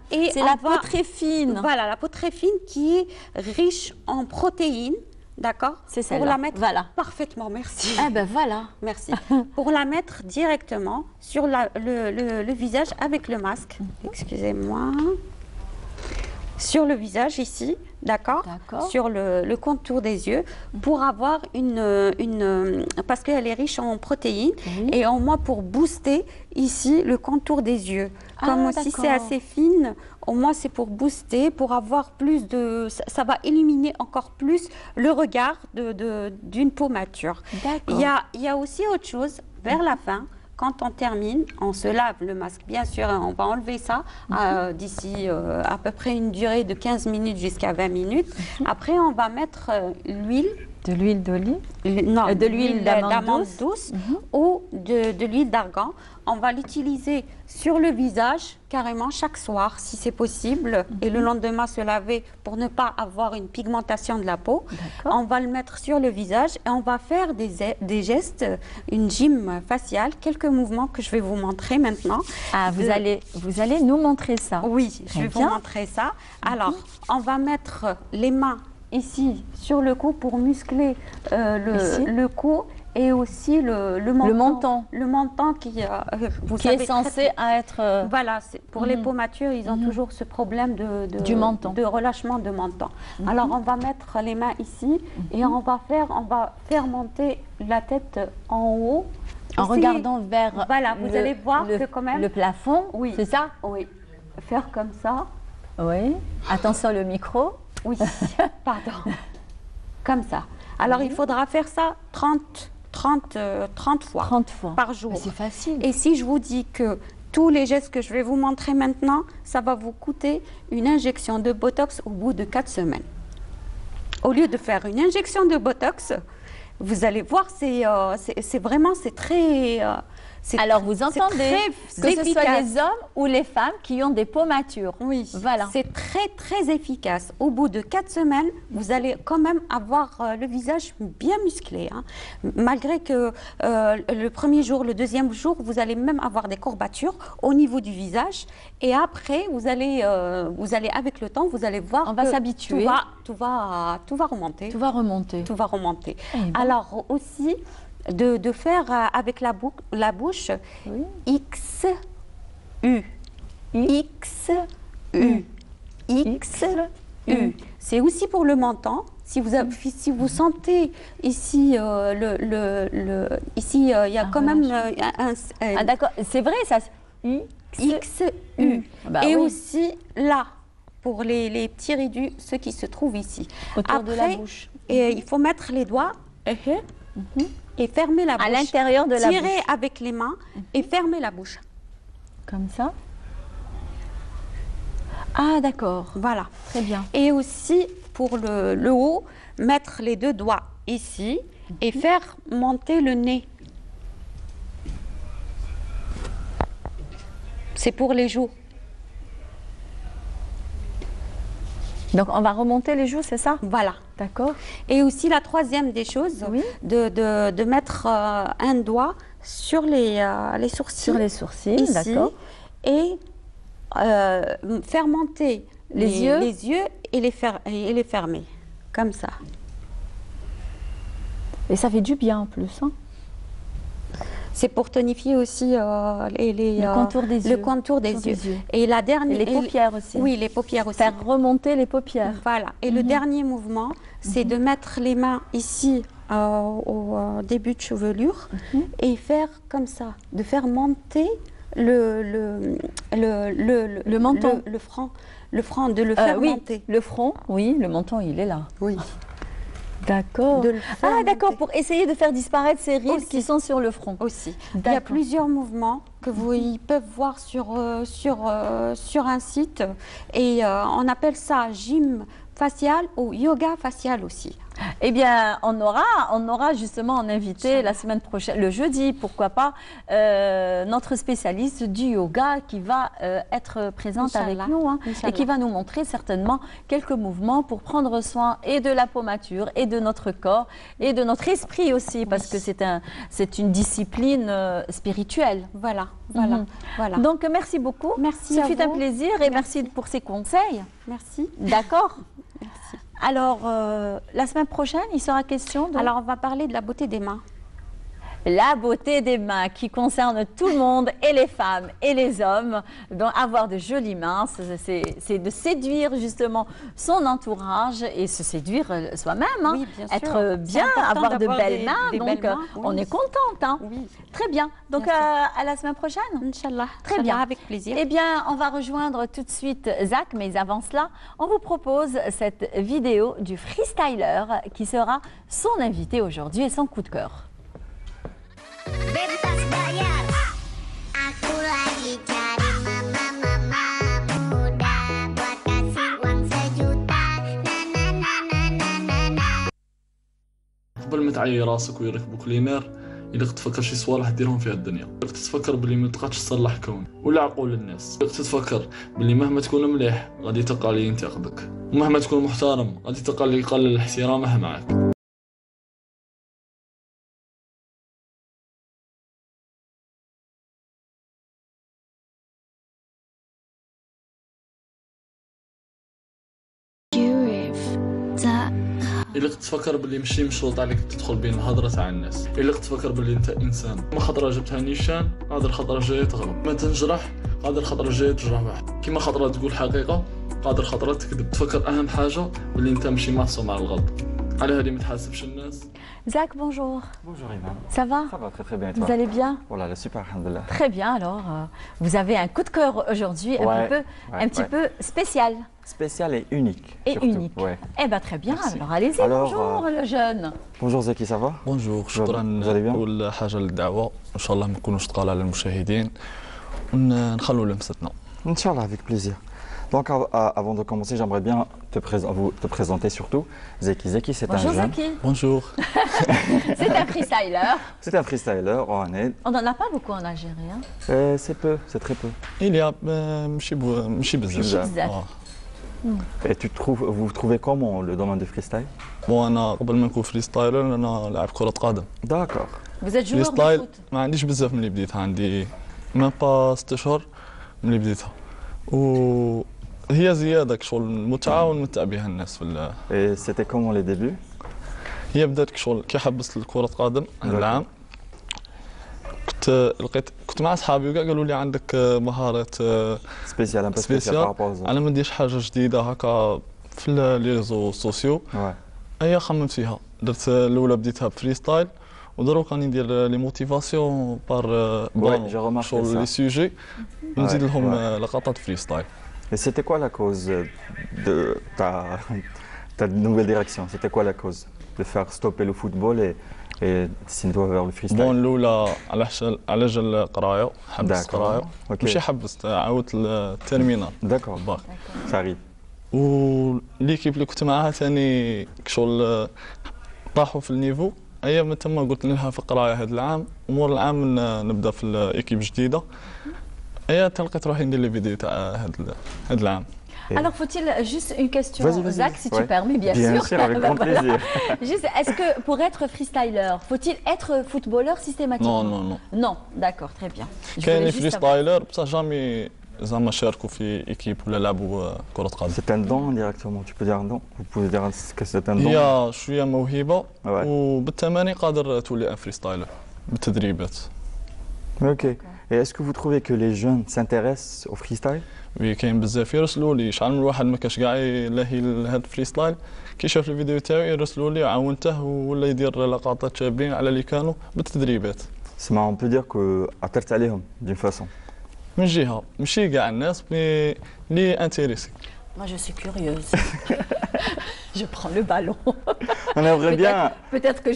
peau très fine. Voilà, la peau très fine qui est riche en protéines. D'accord. C'est celle-là. Pour la mettre parfaitement, merci. Ah ben voilà. Merci. Pour la mettre directement sur le visage avec le masque. Excusez-moi. Sur le visage ici, d'accord. Sur le contour des yeux, pour avoir parce qu'elle est riche en protéines et en moins pour booster ici le contour des yeux. Comme aussi c'est assez fine, au moins c'est pour booster, pour avoir plus de... Ça va éliminer encore plus le regard d'une peau mature. Il y a aussi autre chose, vers la fin, quand on termine, on se lave le masque, bien sûr, on va enlever ça d'ici à peu près une durée de 15 minutes jusqu'à 20 minutes. Après, on va mettre l'huile. De l'huile d'olive? Non, de l'huile d'amande douce ou de l'huile d'argan. On va l'utiliser sur le visage carrément chaque soir si c'est possible et le lendemain se laver pour ne pas avoir une pigmentation de la peau. On va le mettre sur le visage et on va faire des gestes, une gym faciale, quelques mouvements que je vais vous montrer maintenant. Ah, vous allez nous montrer ça? Oui, je vais vous montrer ça. Alors, on va mettre les mains ici sur le cou pour muscler le cou et aussi le menton. Le menton qui est censé être... Voilà, pour les peaux matures, ils ont toujours ce problème de relâchement de menton. Alors, on va mettre les mains ici et on va faire monter la tête en haut. En regardant vers voilà, vous allez voir que quand même... Le plafond, c'est ça? Oui. Faire comme ça. Oui. Attention le micro. Oui, pardon. Comme ça. Alors, il faudra faire ça 30 fois. 30 fois. Par jour. C'est facile. Et si je vous dis que tous les gestes que je vais vous montrer maintenant, ça va vous coûter une injection de Botox au bout de 4 semaines. Au lieu de faire une injection de Botox, vous allez voir, c'est très... Alors, vous entendez que ce soit les hommes ou les femmes qui ont des peaux matures. Oui, voilà. C'est très, très efficace. Au bout de 4 semaines, vous allez quand même avoir le visage bien musclé. Hein. Malgré que le premier jour, le deuxième jour, vous allez même avoir des courbatures au niveau du visage. Et après, vous allez avec le temps, vous allez voir on va s'habituer. Tout va remonter. Tout va remonter. Tout va remonter. Ben. Alors aussi... De faire avec la bouche X, U, X, U, X, U. C'est aussi pour le menton. Si vous sentez ici, ici il y a quand même ah d'accord, c'est vrai ça. X, U. Et aussi là, pour les petits réduits, ceux qui se trouvent ici. Autour de la bouche. Et il faut mettre les doigts. Et fermer la bouche. À l'intérieur de la bouche. Tirez avec les mains et fermez la bouche. Comme ça. Ah, d'accord. Voilà. Très bien. Et aussi, pour le haut, mettre les deux doigts ici et faire monter le nez. C'est pour les joues. Donc, on va remonter les joues, c'est ça? Voilà. D'accord. Et aussi, la troisième des choses, de mettre un doigt sur les sourcils. Sur les sourcils, d'accord. Et faire monter les yeux et les fermer, comme ça. Et ça fait du bien en plus, hein? C'est pour tonifier aussi le contour des yeux. Et la dernière, et les paupières aussi. Oui, les paupières aussi. Faire remonter les paupières. Voilà. Et le dernier mouvement, c'est de mettre les mains ici au début de chevelure et faire comme ça, de faire monter le menton. Le front, de le faire oui, monter. Le front, oui, le menton, il est là. Oui. D'accord. Ah, d'accord, pour essayer de faire disparaître ces rides aussi, qui sont sur le front. Aussi. Il y a plusieurs mouvements que ils peuvent voir sur un site et on appelle ça gym facial ou yoga facial aussi. Eh bien, on aura justement en invité la semaine prochaine, le jeudi, pourquoi pas, notre spécialiste du yoga qui va être présente avec nous et qui va nous montrer certainement quelques mouvements pour prendre soin et de la peaumature et de notre corps et de notre esprit aussi, parce que c'est une discipline spirituelle. Voilà. Donc, merci beaucoup. Merci. Ce fut un plaisir et merci pour ces conseils. Merci. D'accord. Merci. Alors, la semaine prochaine, il sera question de... Alors, on va parler de la beauté des mains. La beauté des mains qui concerne tout le monde, et les femmes et les hommes. Donc, avoir de jolies mains, c'est de séduire justement son entourage et se séduire soi-même. Oui, bien sûr. Être bien, avoir de belles mains. Donc, on est contente. Oui. Très bien. Donc, à la semaine prochaine. Inch'Allah. Très bien. Avec plaisir. Eh bien, on va rejoindre tout de suite Zach, mais avant cela, on vous propose cette vidéo du freestyler qui sera son invité aujourd'hui et son coup de cœur. Bebas bayar, aku lagi cari mama muda buat kasih uang sejuta. Na na na na na na. قبل ما تعيي راسك ويركبوك لينار إلا تفكر شي صوالح ديرهم في الدنيا، إلا تتفكر بلي ما تبقاش تصلح كون ولا عقول الناس، إلا تتفكر بلي مهما تكون مليح غادي تلقى اللي ينتقدك، ومهما تكون محترم غادي تلقى اللي يقلل احترامه معك. إلا تفكر باللي ماشي مشروط عليك تدخل بين الهضره تاع الناس، إلا تفكر باللي انت انسان، ما خطره جبتها نيشان غادي الخطره الجايه تغلط، ما تنجرح غادي الخطره الجايه تجرح واحد، كيما خطره تقول حقيقه قادر خطره تكذب. تفكر اهم حاجه باللي انت ماشي معصوم على الغلط، على هذه ما تحاسبش الناس. Zach, bonjour. Bonjour Iman. Ça va? Ça va très très bien et toi? Vous allez bien? Voilà, super, alhamdoulilah. Très bien, alors vous avez un coup de cœur aujourd'hui un petit peu spécial. Spécial et unique. Et surtout. unique. Ouais. Eh bien très bien, alors allez-y, Alors, bonjour le jeune. Bonjour Zaki, ça va? Bonjour, شكرا Vous allez bien? أول حاجة للدعوة، إن شاء الله ما نكونوش ثقال على المشاهدين ونخلوا لمستنا. Inch'Allah, avec plaisir. Donc avant de commencer, j'aimerais bien te présenter surtout. Zeki, c'est un jeune. Bonjour Zaki. Bonjour. C'est un freestyler. C'est un freestyler, honnête. On n'en a pas beaucoup en Algérie. Hein? C'est peu, c'est très peu. Il y a ماشي بزاف. Et vous trouvez comment le domaine du freestyle? بون انا قبل ما نكون فريستايلر انا لاعب كرة قدم. D'accord. Vous êtes joueur de فريستايل foot. ما عنديش بزاف ملي بديتها، عندي ميم با 6 اشهر ملي بديتها. وهي زيادة شغل المتعة ونمتع بها الناس في Et c'était comment les débuts? هي بدات شغل كي حبست الكرة قدم هذا العام. كنت مع اصحابي وكاع قالوا لي عندك مهارات سبيسيال ان بو سبيسيال انا ما نديرش حاجه جديده هكا في لي ريزو سوسيو. هيا خممت فيها، درت الاولى بديتها بفريستايل ودروك راني ندير لي موتيفاسيون بار شغل لي سوجي نزيد لهم لقطات فريستايل. Et c'était quoi la cause de ta nouvelle direction? C'était quoi la cause de faire stopper le football et تسندوها vers le freestyle? بون الاولى على جال القرايه، حبست القرايه ماشي حبست، عاودت التيرمينال. داكور باغ صاري. وليكيب اللي كنت معاها ثاني شغل طاحوا في النيفو، هي من تما قلت لها في القرايه هذا العام ومور العام نبدا في الايكيب جديده. هي تلقيت روحي ندير لي فيديو تاع هذا العام. Alors, faut-il juste une question, Zach, si tu ouais. permets, bien sûr. Bien sûr, avec grand plaisir. Juste, est-ce que pour être freestyler, faut-il être footballeur systématiquement? Non, non, non. Non, d'accord, très bien. كاين فريستايلر بصح جامي زعما شاركوا في ايكيب ولا لعبوا كرة قدم. C'est un don directement, tu peux dire un don. Vous pouvez dire que c'est un don. هي شوية موهبة وبالتماني قادر تولي ان فريستايلر بالتدريبات. Ok. Et est-ce que vous trouvez que les jeunes s'intéressent au freestyle? وي كاين بزاف يرسلوا لي شحال من واحد ما كاش كاع لاهي لهاد الفري ستايل كي شاف الفيديو تاعي يرسلوا لي عاونته ولا يدير لقطات شابين على اللي كانوا بالتدريبات. On peut dire que عثرت عليهم d'une façon. من جهه ماشي كاع الناس مي لي انتريسي. Moi, je suis curieuse. Je prends le ballon. On aimerait bien. Peut-être que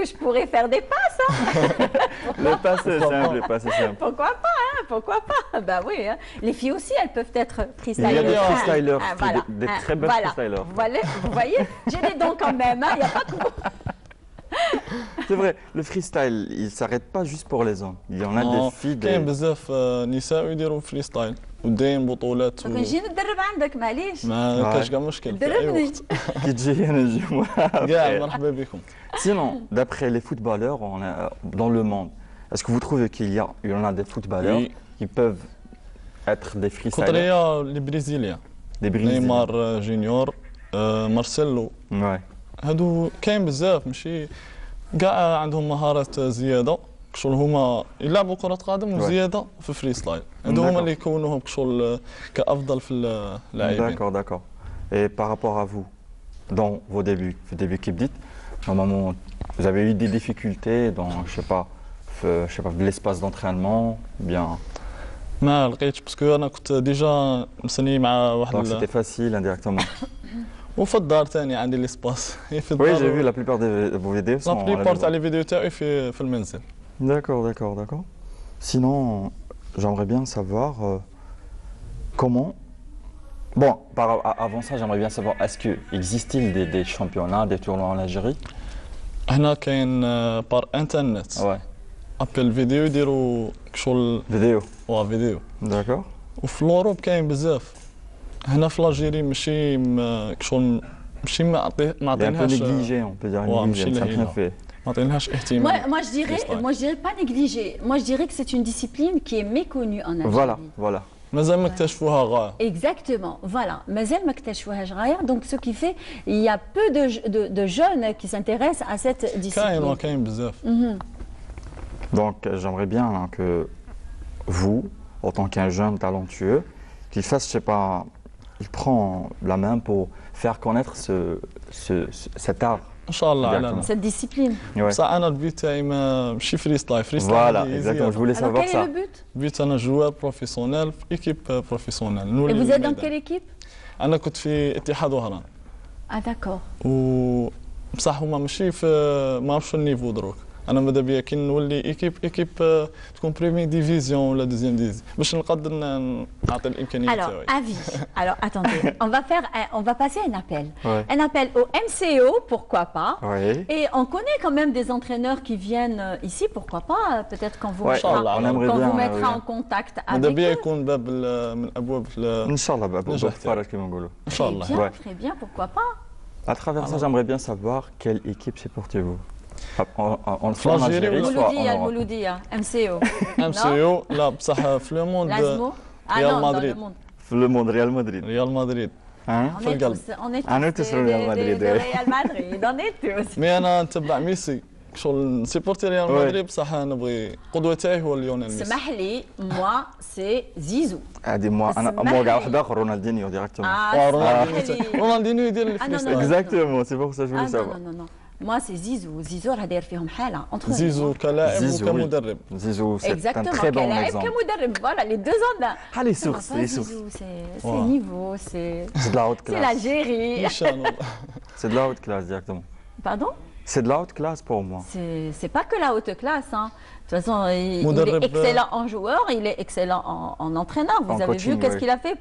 je pourrais faire des passes. Hein. Les passes c'est simple, les passes c'est simple. Pourquoi pas, hein, pourquoi pas. Bah oui, hein. Les filles aussi, elles peuvent être freestylers. Il y a des freestylers, voilà. des très belles freestylers. Voilà. Vous voyez, j'ai des dons quand même. Il n'y a pas de C'est vrai, le freestyle, il ne s'arrête pas juste pour les hommes. Il y en a des filles. كاين بزاف نساء يديروا فري ستايل وداين بطولات. نجي ندرب عندك معليش. ما كاش كاع مشكل في اي وقت. كي تجي انا نجي كاع مرحبا بكم. Sinon, d'après les footballeurs dans le monde, est-ce que vous trouvez qu'il y en a des footballeurs qui peuvent être des freestylers? كتريا لي بريزيليان. Des Brésiliens. نيمار جونيور مارسيلو. Ouais. هادو كاين بزاف ماشي كاع عندهم مهارات زياده كشغل هما يلعبوا كرة قدم وزياده في فري ستايل هادو هما اللي يكونوهم كشغل كافضل في اللاعبين. D'accord. Et par rapport à vous, dans vos débuts Kibdit, normalement vous avez eu des difficultés dans je sais pas l'espace d'entraînement bien. ما لقيتش باسكو انا كنت ديجا مسني مع واحد. C'était facile indirectement. وفي الدار ثاني عندي ليسباس. Oui, j'ai vu la plupart de vos vidéos sont la plupart تاع لي فيديو تاعي في المنزل. D'accord. Sinon, j'aimerais bien savoir comment. Bon, avant ça, j'aimerais bien savoir est-ce qu'il existe-t-il des championnats, des tournois en Algérie? هنا كاين بار انترنت. Ouais. ابل فيديو يديروا كشغل فيديو. فيديو. D'accord. وفي الاوروب كاين بزاف. هنا في الجيري ماشي كشغل ماشي ما عطيناهاش. négligé, on peut dire négligé, ما عطيناهاش اهتمام. Moi je dirais pas négligé. Moi je dirais que c'est une discipline qui est méconnue en Algérie. Voilà. مازال ما اكتشفوها غاية. Exactement, voilà. مازال ما اكتشفوهاش غاية. Donc ce qui fait il y a peu de jeunes qui s'intéressent à cette discipline. كاين بزاف. Donc j'aimerais bien que vous, en tant qu'un jeune talentueux, qu'il fasse, je sais pas, il prend la main pour faire connaître cet art. ان شاء الله على cette discipline. بصح انا البيت تاعي ماشي فري ستايل. Voilà, exactement, je voulais savoir ça. Quel est le but? البيت انا جوار بروفيسيونيل في ايكيب بروفيسيونيل. Et vous êtes dans quelle équipe? انا كنت في اتحاد وهران. Ah d'accord. بصح هما ماشي في ما عرفتش النيفو دروك. انا ماذا بيا كي نولي ايكيب تكون بريمي ديفيزيون ولا دوزيام ديفيزيون باش نقدر نعطي الامكانيات تاعي. Alors avis. Alors attendez, on va passer un appel. Ouais. Un appel au MCO, pourquoi pas. Oui. Et on connaît quand même des entraîneurs qui viennent ici, pourquoi pas. Peut-être qu'on vous mettra en contact avec ماذا بيا eux. يكون باب من ابواب ان شاء الله باب الفرج كما نقولوا. ان شاء الله. Très bien, pourquoi pas. À travers ça, j'aimerais bien savoir quelle équipe supportez-vous. في الجيري Mouloudia, Mouloudia, MCO. MCO لا بصح في لو موند ريال مدريد. في لو موند ريال مدريد. ريال مدريد. On est tous Real Madrid. Real Madrid, on est tous. مي انا نتبع ميسي شغل سيبورتي ريال مدريد بصح نبغي قدوة تاعي هو ليونيل ميسي. اسمح لي moi c'est Zizou. هذه انا كاع واحد اخر رونالدينيو ديريكتومون. رونالدينيو يدير لي فريستايل. Exactement, c'est pour ça que je voulais savoir. Non. Moi c'est Zizou راه داير فيهم حالة entre زيزو كلاعب وكمدرب. Zizou, c'est un très bon exemple. كمدرب, voilà les deux ans là. Les sources. C'est niveau, c'est de la haute classe. C'est l'Algérie. C'est de la haute classe directement. Pardon? C'est de la haute classe pour moi. C'est pas que la haute classe. Hein. De toute façon, il est excellent en joueur, il est excellent en entraîneur. Vous avez vu qu'est-ce qu'il a fait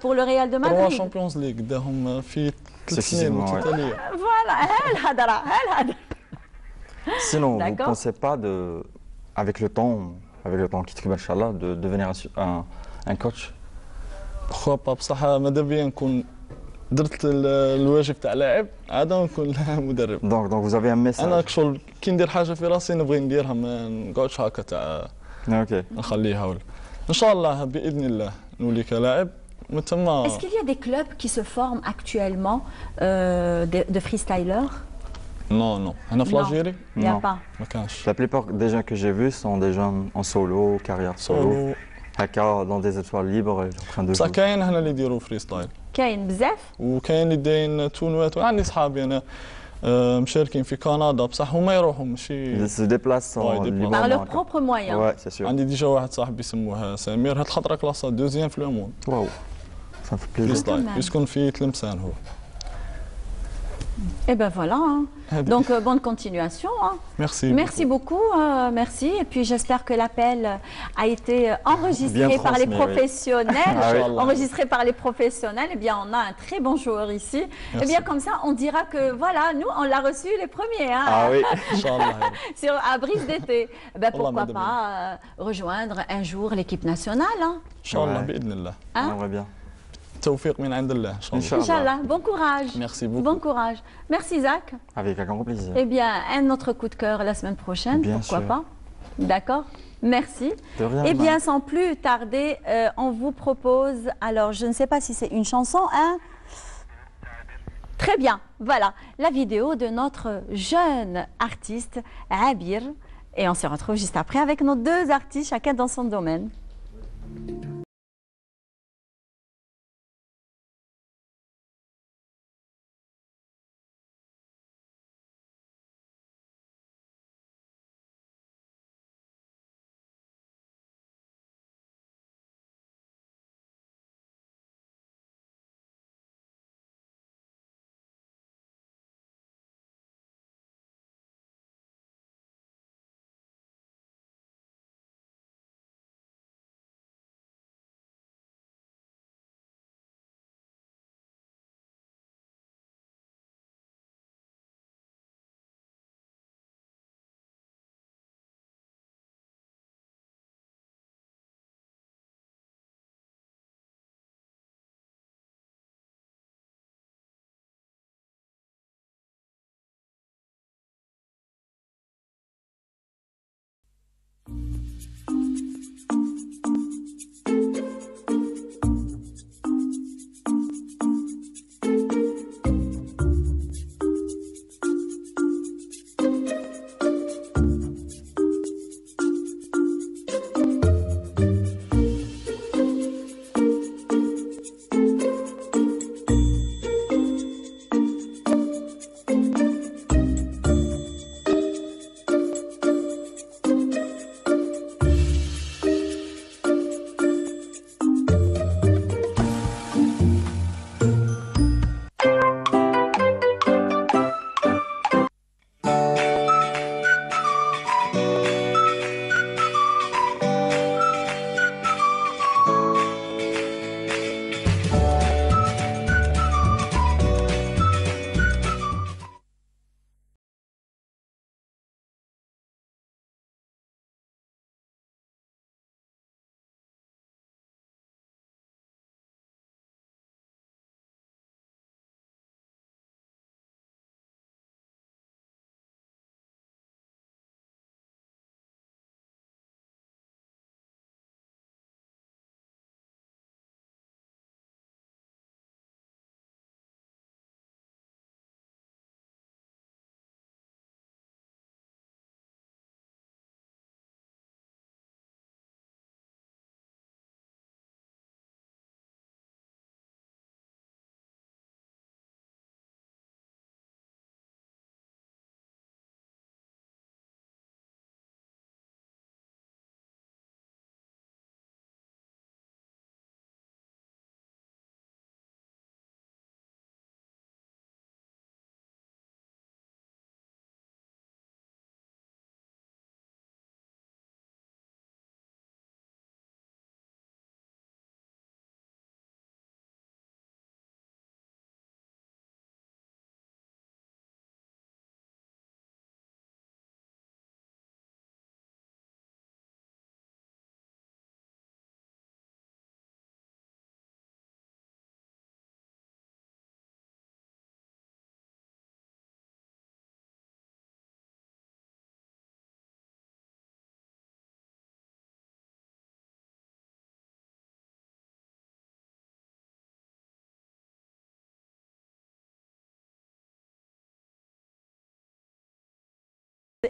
pour le Real de Madrid. 3 Champions League داهم في 3 سنين متتالية. Voilà, هالهضرة. Sinon, vous ne pensez pas avec le temps qui تكبر إن شاء الله, de devenir un coach? pourquoi pas بصح ماذا بيا نكون درت الواجب تاع لاعب عاد نكون مدرب. Donc vous avez un message. انا كشغل كي ندير حاجه في راسي نبغي نديرها ما نقعدش هكا تاع نخليها ولا. ان شاء الله باذن الله نولي كلاعب من تما. Est-ce qu'il y a des clubs qui se forment actuellement de freestylers? نو نو هنا في Non. الجيري Il n'y a Non. pas. ما كانش La plupart des gens que j'ai vus sont des jeunes en solo, carrière solo, سولو haka dans des étoiles libres, en train de بصح jouer. كاين هنا اللي يديروا فري ستايل كاين بزاف. وكاين اللي داين تونوات وعندي صحابي انا مشاركين في كندا بصح هما يروحوا ماشي Ils se déplacent Ouais, en ils déplacent. Par librement. leurs propres moyens. Ouais, c'est sûr. عندي ديجا واحد صاحبي يسموه سمير هاد الخطره كلاسا دوزيام في العموم Waouh, ça me fait فري plaisir. ستايل même. يسكن في تلمسان هو Et ben voilà. Hein. هذه. Donc bonne continuation. Hein. ميرسي Merci beaucoup, merci. Et puis j'espère que l'appel a été enregistré Bien par les transmis, oui. professionnels. Ah oui. Enregistré par les professionnels. Eh bien, on a un très bon joueur ici. Eh bien, comme ça, on dira que voilà, nous, on l'a reçu les premiers. Hein, Ah oui. ان شاء الله خير. sur, à Brise d'été. Eh ben, pourquoi madame. pas rejoindre un jour l'équipe nationale. Hein. ان شاء الله Ouais. باذن الله Hein? J'aimerais bien. التوفيق من عند الله ان شاء الله Inch'Allah. Inch'Allah, bon courage. Merci beaucoup. Bon courage. Merci, Zach. Avec un grand plaisir. Eh bien, un autre coup de cœur la semaine prochaine, Bien pourquoi sûr. pas. D'accord. Merci. De rien, Eh bien, madame. sans plus tarder, on vous propose, alors je ne sais pas si c'est une chanson, hein. Très bien, voilà, la vidéo de notre jeune artiste, Abir. Et on se retrouve juste après avec nos deux artistes, chacun dans son domaine.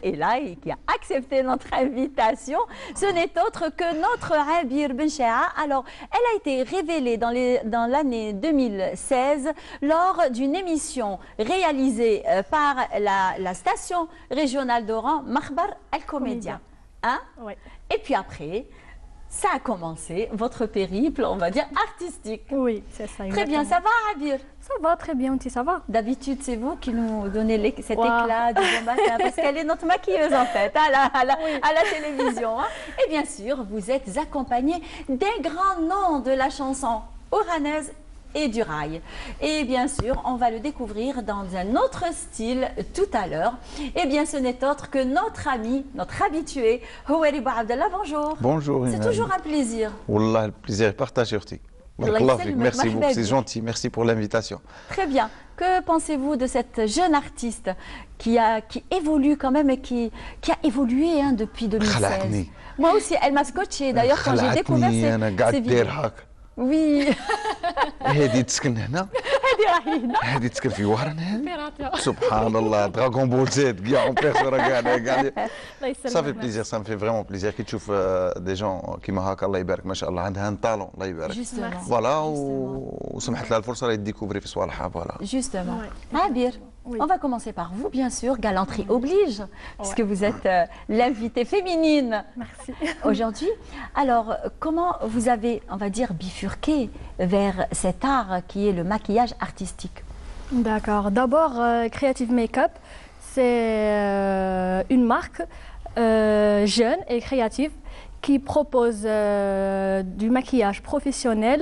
est là et qui a accepté notre invitation. Ce n'est autre que notre Abir Benchea. Alors, elle a été révélée dans l'année 2016 lors d'une émission réalisée par la station régionale d'Oran, Makhbar El Comédia. Hein? Oui. Et puis après, ça a commencé, votre périple, on va dire, artistique. Oui, c'est ça. Très bien, ça va, Abir? Ça va, très bien, ça va. D'habitude, c'est vous qui nous donnez cet Wow. éclat de bon matin, parce qu'elle est notre maquilleuse, en fait, à la télévision. Hein. Et bien sûr, vous êtes accompagnée des grands noms de la chanson oranaise et du rail. Et bien sûr, on va le découvrir dans un autre style tout à l'heure. Et bien, ce n'est autre que notre ami, notre habitué, Houari Abdallah. Bonjour. Bonjour. C'est toujours un plaisir. Wallah, le plaisir est partagé, Urti. Merci beaucoup, c'est gentil. Merci pour l'invitation. Très bien. Que pensez-vous de cette jeune artiste qui évolue quand même et qui a évolué hein, depuis 2016? Moi aussi, elle m'a scotché. D'ailleurs, quand j'ai découvert ces vidéos. Oui. هذه تسكن هنا هذه تسكن في وهران هذه سبحان الله دراغون بول زد كاع اون بيرسون كاع ça fait plaisir, ça me fait vraiment plaisir كي تشوف دي جون كيما هكا الله يبارك ما شاء الله عندها ان طالون الله يبارك فوالا وسمحت لها الفرصه اللي تديكوفري في صوالحها فوالا Justement. Abir, on va commencer par vous, bien sûr. Galanterie oblige, puisque vous êtes l'invitée féminine. Merci. Aujourd'hui. Alors, comment vous avez, on va dire, bifurqué vers cet art qui est le maquillage artistique? D'accord. D'abord, Creative Makeup, c'est une marque jeune et créative qui propose du maquillage professionnel.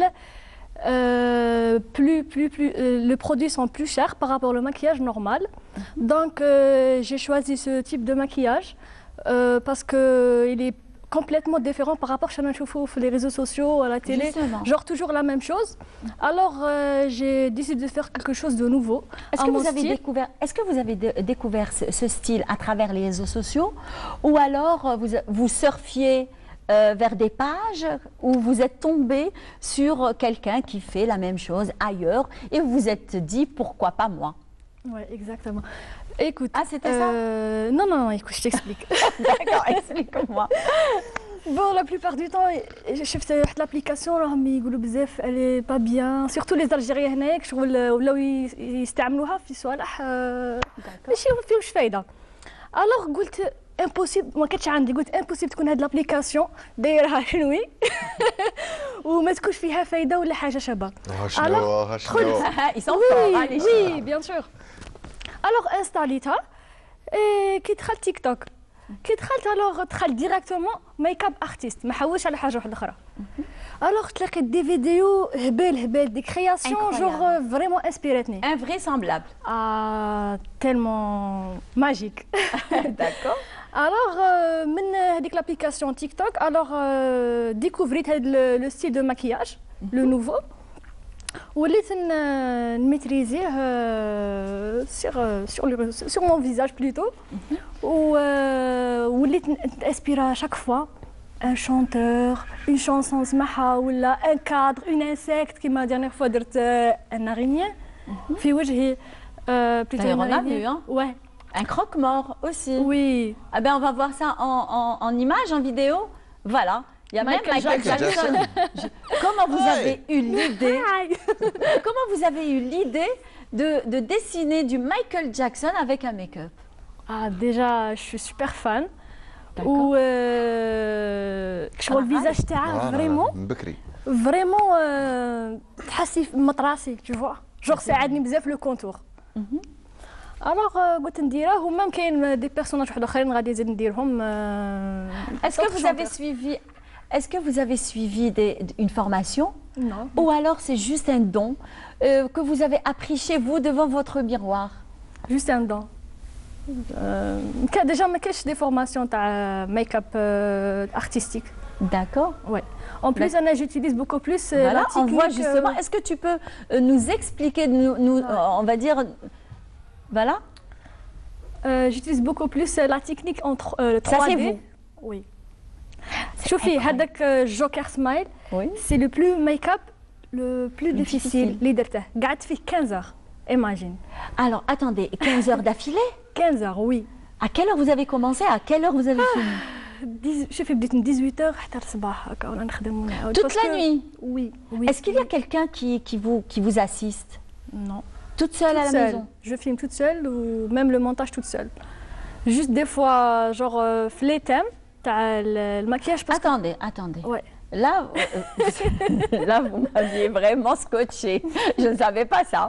Les produits sont plus chers par rapport au maquillage normal. Donc, j'ai choisi ce type de maquillage parce qu'il est complètement différent par rapport à ce que nous les réseaux sociaux, à la télé. Justement. Genre toujours la même chose. Alors, j'ai décidé de faire quelque chose de nouveau. Est-ce que vous avez découvert ce style à travers les réseaux sociaux ou alors vous surfiez vers des pages où vous êtes tombé sur quelqu'un qui fait la même chose ailleurs et vous vous êtes dit pourquoi pas moi? Oui, exactement. Écoute. Ah, c'était ça? Non, écoute, je t'explique. D'accord, explique-moi. Bon, la plupart du temps, je fais l'application, elle est pas bien. Surtout les Algériens, ils يستعملوها في صوالح ماشي فيهمش فايدة. Alors قلت impossible ما كانتش عندي قلت impossible تكون هاد l'application دايرها شنوي وما تكونش فيها فايدة ولا حاجة شابة. شنو Ils sont forts, les oui, bien sûr. Alors installيتها et كي دخلت تيك توك كي دخلت alors دخلت directement ميك اب ارتيست ما حوش على حاجة واحدة أخرى. Alors تلاقيت دي فيديو هبال دي créations genre vraiment inspiratني. Invraisemblable. Ah, tellement magique. D'accord. Alors من هذيك l'application TikTok alors découvert le style de maquillage le nouveau وليت نميتريزيه sur mon visage plutôt وليت نانسبيرا chaque fois un chanteur une chanson سمعها ولا un cadre une insecte كيما dernière fois درت un araignée في وجهي plutôt on a vu hein? Ouais. Un croque-mort aussi. Oui. Ah ben on va voir ça en image, en vidéo. Voilà. Il y a même Michael Jackson. Comment vous avez eu l'idée Comment vous avez eu l'idée de dessiner du Michael Jackson avec un make-up? Ah déjà, je suis super fan. Ou le visage تاعها vraiment تحسي مطراسي tu vois. Genre ساعدني بزاف le contour. Alors قلت نديره ومام كاين دي بيرسوناج واحد اخرين غادي نزيد نديرهم. Est-ce que vous avez suivi une formation? Non. Ou alors c'est juste un don que vous avez appris chez vous devant votre miroir? Juste un don. Déjà ما كاينش دي فورماسيون تاع ميك اب artistique. D'accord. Ouais. En plus, j'utilise beaucoup plus voilà, la technique. On voit justement. Est-ce que tu peux nous expliquer, on va dire, voilà. J'utilise beaucoup plus la technique en 3D. Ça c'est vous. Oui. شوفي هذاك جوكر سمايل c'est le plus make-up le plus difficile اللي درته قعدت فيه 15 heures imagine. Alors attendez, 15 heures d'affilée? 15 heures oui. À quelle heure vous avez commencé? À quelle heure vous avez fini? شوفي بديت من 18h حتى الصباح هكا وانا نخدم ونعاود. Toute la nuit? Oui, oui. Est-ce qu'il y a quelqu'un qui vous assiste? Non. Toute seule à la maison? Je filme toute seule ou même le montage toute seule. Juste des fois, genre, les thèmes, t'as le maquillage. Attendez. Ouais. Là, là, vous m'aviez vraiment scotché. Je ne savais pas ça.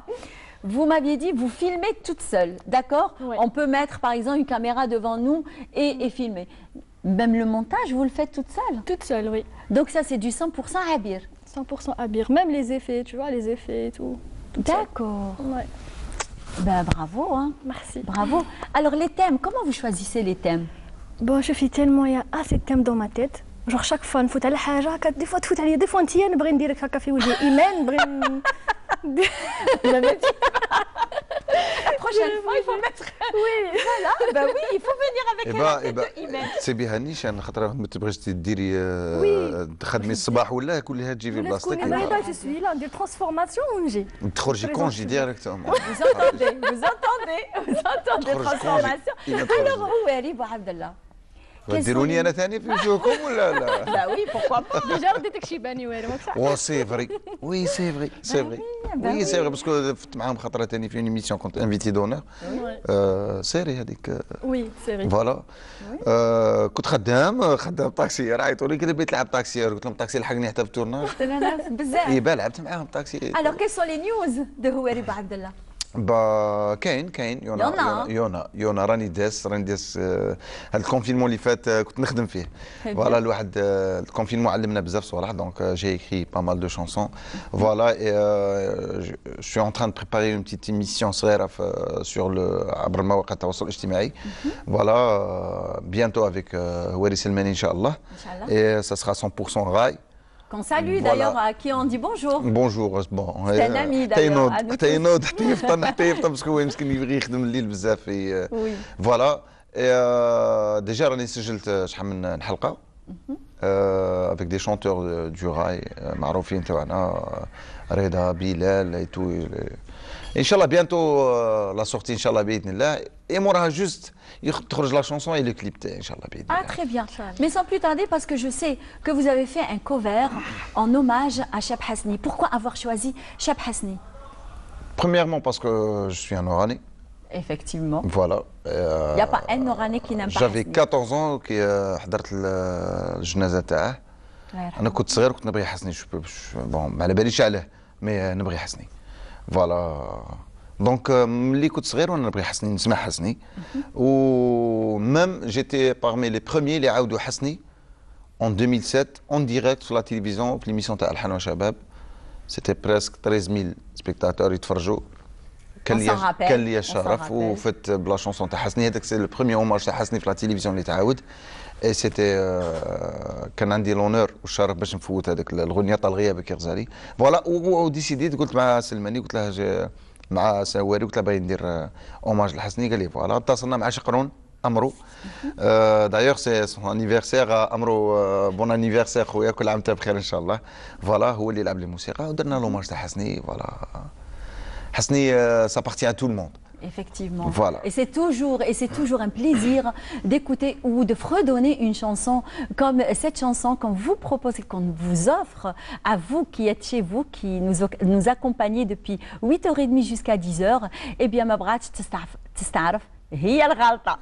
Vous m'aviez dit, vous filmez toute seule, d'accord? Ouais. On peut mettre, par exemple, une caméra devant nous et filmer. Même le montage, vous le faites toute seule? Toute seule, oui. Donc ça, c'est du 100% Abir? 100% Abir. Même les effets, tu vois, les effets et tout. D'accord. Ouais. Ben, bravo, hein. Merci. Bravo. Alors, les thèmes, comment vous choisissez les thèmes? Bon, je fais tellement, il y a assez de thèmes dans ma tête. Genre, chaque fois, نفوت على حاجة هكا des fois تفوت عليا des fois انتيا نبغي نديرك هكا في وجهي إيمان نبغي La prochaine fois, il faut mettre. Oui. Voilà. Ben oui, il faut venir avec la tête de Imen. سيبي هنيشان خاطر ما تبغيش ديري تخدمي الصباح ولا كلها تجي في بلاصتك. Je suis là, ندير transformation ونجي. تخرجي كونجي ديريكتومون. Vous entendez transformation. Alors, où est Ribo Abdallah? ديروني انا ثاني في وجوهكم ولا لا؟ Bah oui, pourquoi pas. Déjà رديتك شي باني والو ماك صح. و سي فري وي سي فري سي فري وي سي فري باسكو فت معاهم خطره ثاني في اون ايميسيون كنت انفيتي دونور سيري هذيك وي سيري فوالا كنت خدام طاكسيير عيطوا لي كذا بغيت نلعب طاكسيير قلت لهم طاكسي لحقني حتى في التورناج بزاف. اي با لعبت معاهم طاكسي. Alors, quelles sont les news de Houari Abdallah? با كاين يونا راني داس هذا الكونفينمون اللي فات كنت نخدم فيه فوالا الواحد الكونفينمون علمنا بزاف صوالح دونك جي écrit pas mal de chansons voilà et je suis en train de préparer une petite émission صغيره sur عبر مواقع التواصل الاجتماعي voilà bientôt avec هواري سلماني ان شاء الله et ça sera 100% راي. Qu'on salue d'ailleurs, à qui on dit bonjour. Bonjour, bon. C'est un ami d'ailleurs. حتى ينوض حتى يفطر باسكو هو مسكين يبغي يخدم الليل بزاف في فوالا. ديجا راني سجلت شحال من حلقه avec des chanteurs du rail معروفين تاعنا رضا بلال اي تو ان شاء الله بيانتو لا سورتي ان شاء الله باذن الله اي موراها جوست تخرج لا شونسون اي لو كليب تاعي ان شاء الله باذن الله. Ah très bien. Mais sans plus tarder parce que je sais que vous avez fait un cover en hommage à Cheb Hasni. Pourquoi avoir choisi Cheb Hasni? Premièrement parce que je suis un Oranais. Effectivement. Voilà. Il n'y a pas un Oranais qui n'aime pas J'avais Hasni. 14 ans كي حضرت الجنازه تاعه. انا كنت صغير كنت نبغي حسني بون ما على باليش علاه مي نبغي حسني فوالا دونك ملي كنت صغير وانا نبغي حسني نسمع حسني و ميم جيتي بارمي لي بروميي اللي عاودوا حسني en 2007 en direct sur la télévision في ليميسيون تاع الحان وشباب سيتي بريسك 13000 سبيكتاتور يتفرجوا كان لي الشرف وفت بلا شونسون تاع حسني هذاك سي لو بروميي اوماج تاع حسني في لا تيليفزيون اللي تعاود اي سيتي كان عندي لونور والشرف باش نفوت هذاك الغنيه طال غيابك يا غزالي فوالا وديسيديت قلت مع سلماني قلت له مع سواري قلت له باغي ندير اوماج لحسني قال لي فوالا اتصلنا مع شقرون امرو دايوغ سي سون انيفرسير امرو بون انيفرسير خويا كل عام وانت بخير ان شاء الله فوالا هو اللي لعب لي الموسيقى ودرنا لوماج تاع حسني فوالا حسني ça appartient à tout le monde. Effectivement. Voilà. Et c'est toujours un plaisir d'écouter ou de fredonner une chanson comme cette chanson qu'on vous propose et qu'on vous offre à vous qui êtes chez vous, qui nous accompagnez depuis 8h30 jusqu'à 10h. Eh bien, ma brach, تستعرف هي الغلطة.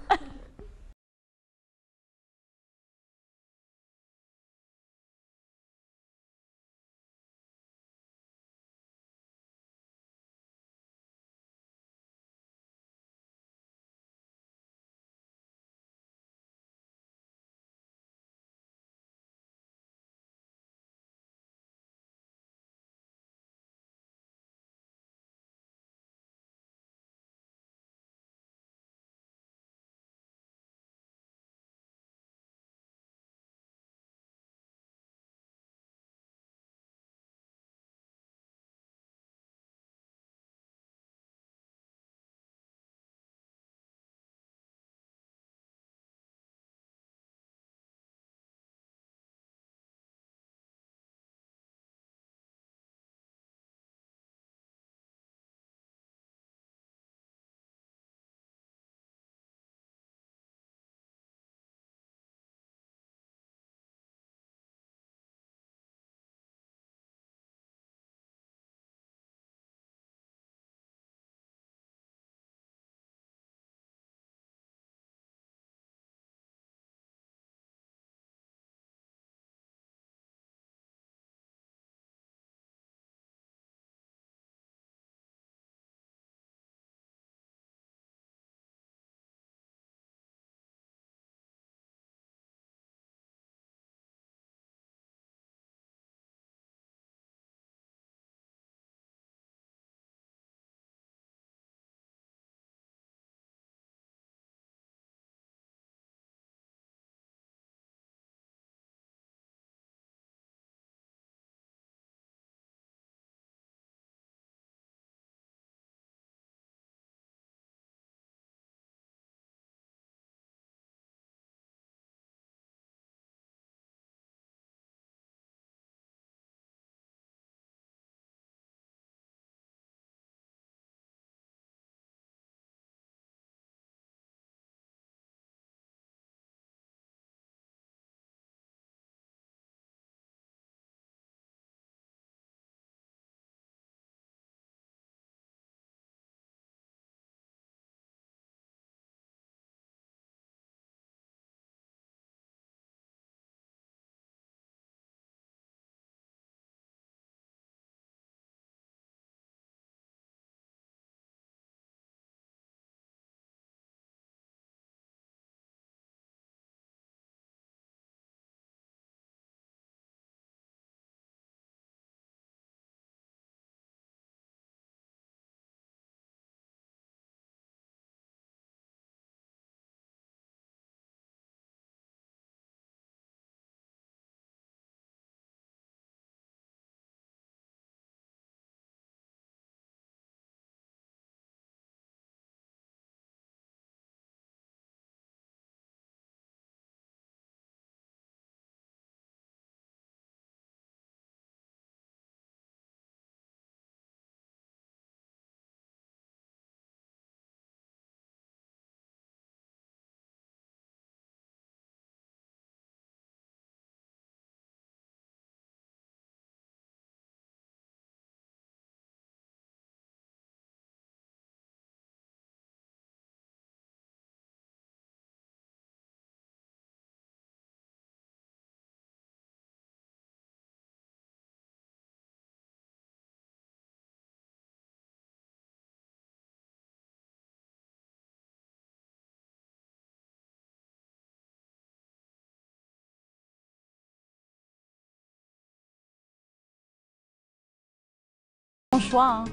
choix, hein.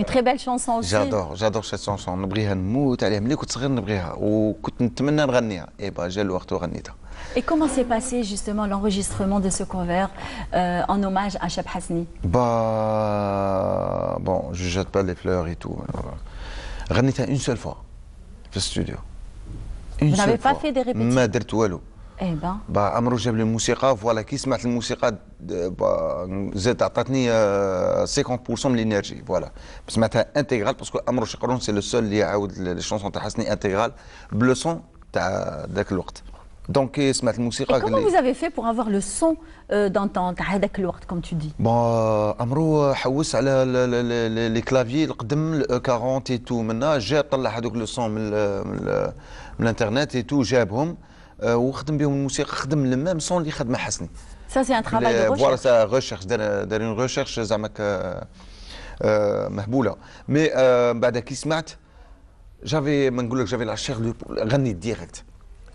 Une très belle chanson aussi. J'adore cette chanson. نبغيها نموت عليها ملي كنت صغير نبغيها وكنت نتمنى نغنيها. إيه با جا الوقت وغنيتها. Et comment s'est passé justement l'enregistrement de ce cover en hommage à Cheb Hasni? Bah bon, je jette pas les fleurs et tout. غنيتها une seule fois في الاستوديو. Vous n'avez pas fait des répétitions? ما درت والو. Eh ben. با عمرو جاب لي الموسيقى فوالا كي سمعت الموسيقى زاد عطاتني 50% من الانرجي فوالا سمعتها انتيغرال باسكو عمرو شقرون سي لو سول اللي يعاود لي شونسون تاع حسني انتيغرال بلو سون تاع ذاك الوقت دونك كي سمعت الموسيقى Et comment vous avez fait pour avoir le son d'antan تاع هذاك الوقت comme tu dis? بون عمرو حوس على لي كلافيي القدم الاو 40 اي تو منا جا طلع هذوك لو سون من الانترنت اي تو جابهم وخدم بهم الموسيقى خدم المام سون اللي خدمه حسني. Ça c'est un travail de recherche. Voilà, ça recherche, دار une recherche زعماك مهبوله. مي بعد كي سمعت جافي ما نقول لك جافي لا شير غنيت ديريكت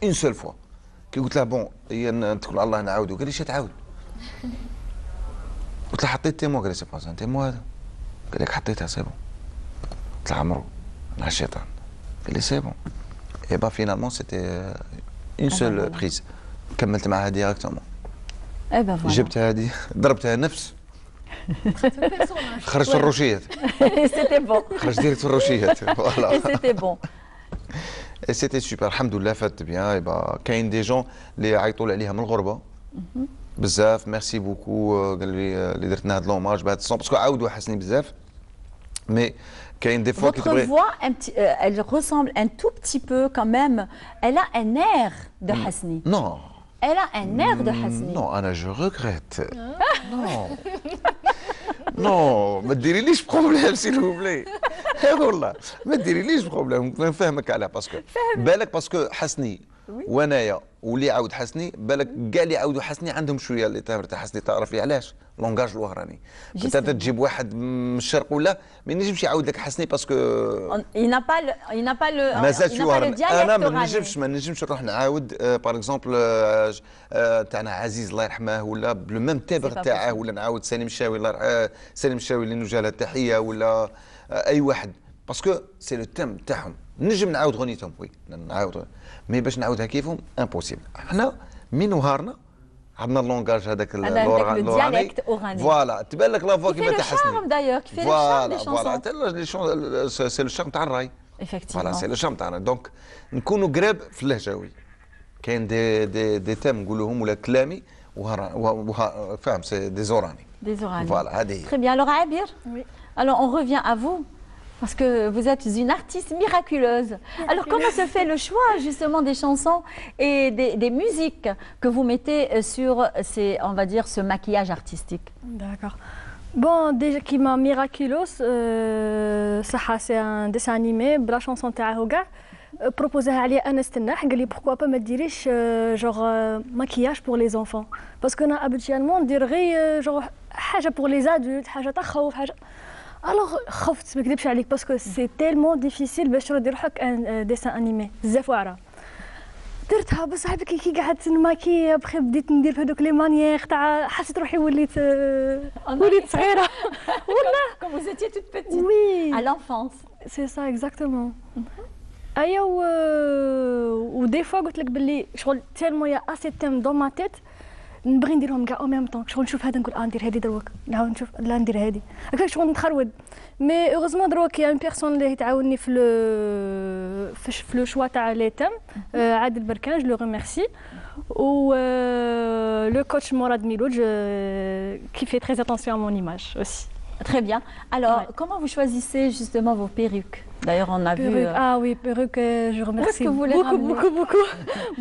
اون سول فوا. كي قلت له بون نتكل الله نعاودو قال لي شنو تعاود؟ قلت له حطيت تيمو قال لي سي با تيمو هذا. قال لك حطيتها سي بون. قلت له عمرو مع الشيطان. قال لي سي بون. اي با فينالمون سيتي اون سول بريز. كملت معها ديريكتومون. Eh ben voilà. جبت هذه ضربتها نفس خرجت في الروشيات. C'était bon. خرجت ديريكت في الروشيات فوالا. Et c'était bon. Et c'était super الحمد لله فات بيان. كاين دي جون اللي عيطوا لي عليها من الغربه بزاف ميرسي بوكو قال لي اللي درت لنا هذا لوماج بهذا الصون باسكو عاودوا حسني بزاف مي كاين دي فوا كي Votre voix, elle ressemble un tout petit peu quand même. Elle a un air de Hasni. Non. Elle a un air de Hasni. Non, Anna, je regrette. Non. Non, ما ديريليش بروبليم سيل فو بلي. والله ما ديريليش بروبليم نفهمك علاه باسكو بالك باسكو حسني وانايا واللي يعاود حسني بالك كاع اللي يعاودوا حسني عندهم شويه اللي تاع حسني تعرفي علاش لونغاج الوهراني انت تجيب واحد من الشرق ولا ما ينجمش يعاود لك حسني باسكو il n'a pas le مازال شي وهراني انا ما نجمش نروح نعاود باغ اكزومبل تاعنا عزيز الله يرحمه ولا بلو ميم تيبغ تاعه ولا نعاود سالم الشاوي الله يرحمه سالم الشاوي اللي نوجه له التحيه ولا اي واحد باسكو سي لو تيم تاعهم نجم نعاود غنيتهم وي نعاود مي باش نعاودها كيفهم امبوسيبل. حنا من وهارنا عندنا اللونغاج هذاك اللوراني فوالا تبان لك لا فوا كيما تاع حسني فوالا سي لو شارم تاع الراي فوالا سي لو شارم تاعنا دونك نكونوا قراب في اللهجوي كاين دي تيم نقولوهم ولا كلامي فاهم سي دي زوراني فوالا هذه. Très bien. Alors Abir, alors on revient à vous. Parce que vous êtes une artiste miraculeuse. Alors comment se fait le choix justement des chansons et des musiques que vous mettez sur on va dire, ce maquillage artistique? D'accord. Bon, déjà qui m'a miraculeuse, c'est un dessin animé, la chanson تاعه proposé عليه أنس تناح قال لي pourquoi pas ما ديريش genre maquillage pour les enfants parce que أنا habituellement ندير غير genre حاجة pour les adultes حاجة تخوف حاجة. Alors خفت ما نكذبش عليك باسكو سي تيلمون ديفيسيل باش تدير روحك ان ديسان انيمي بزاف واعره. درتها بصح كي قعدت نماكي بخي بديت ندير في هذوك لي مانيير تاع حسيت روحي وليت صغيره والله comme vous étiez toute petite oui à l'enfance c'est ça exactement. ايا ودي فوا قلت لك باللي شغل تيلمون يا اسي تيم دون ما تيت نبغي نديرهم كاع او ميم طون شغل نشوف هذا نقول ندير هذه دروك نعاود نشوف لا ندير هذه هكاك شغل نتخرود مي اوغوزمون دروك يا اون بيرسون اللي تعاوني في لو شوا تاع لي تيم عادل بركان جو لو ريميرسي و لو كوتش مراد ميلوج qui fait très attention à mon image aussi. Très bien. Alors, comment vous choisissez justement vos perruques? D'ailleurs, on a vu. Ah oui, perruques, je remercie. Où est-ce que vous les ramenez? beaucoup.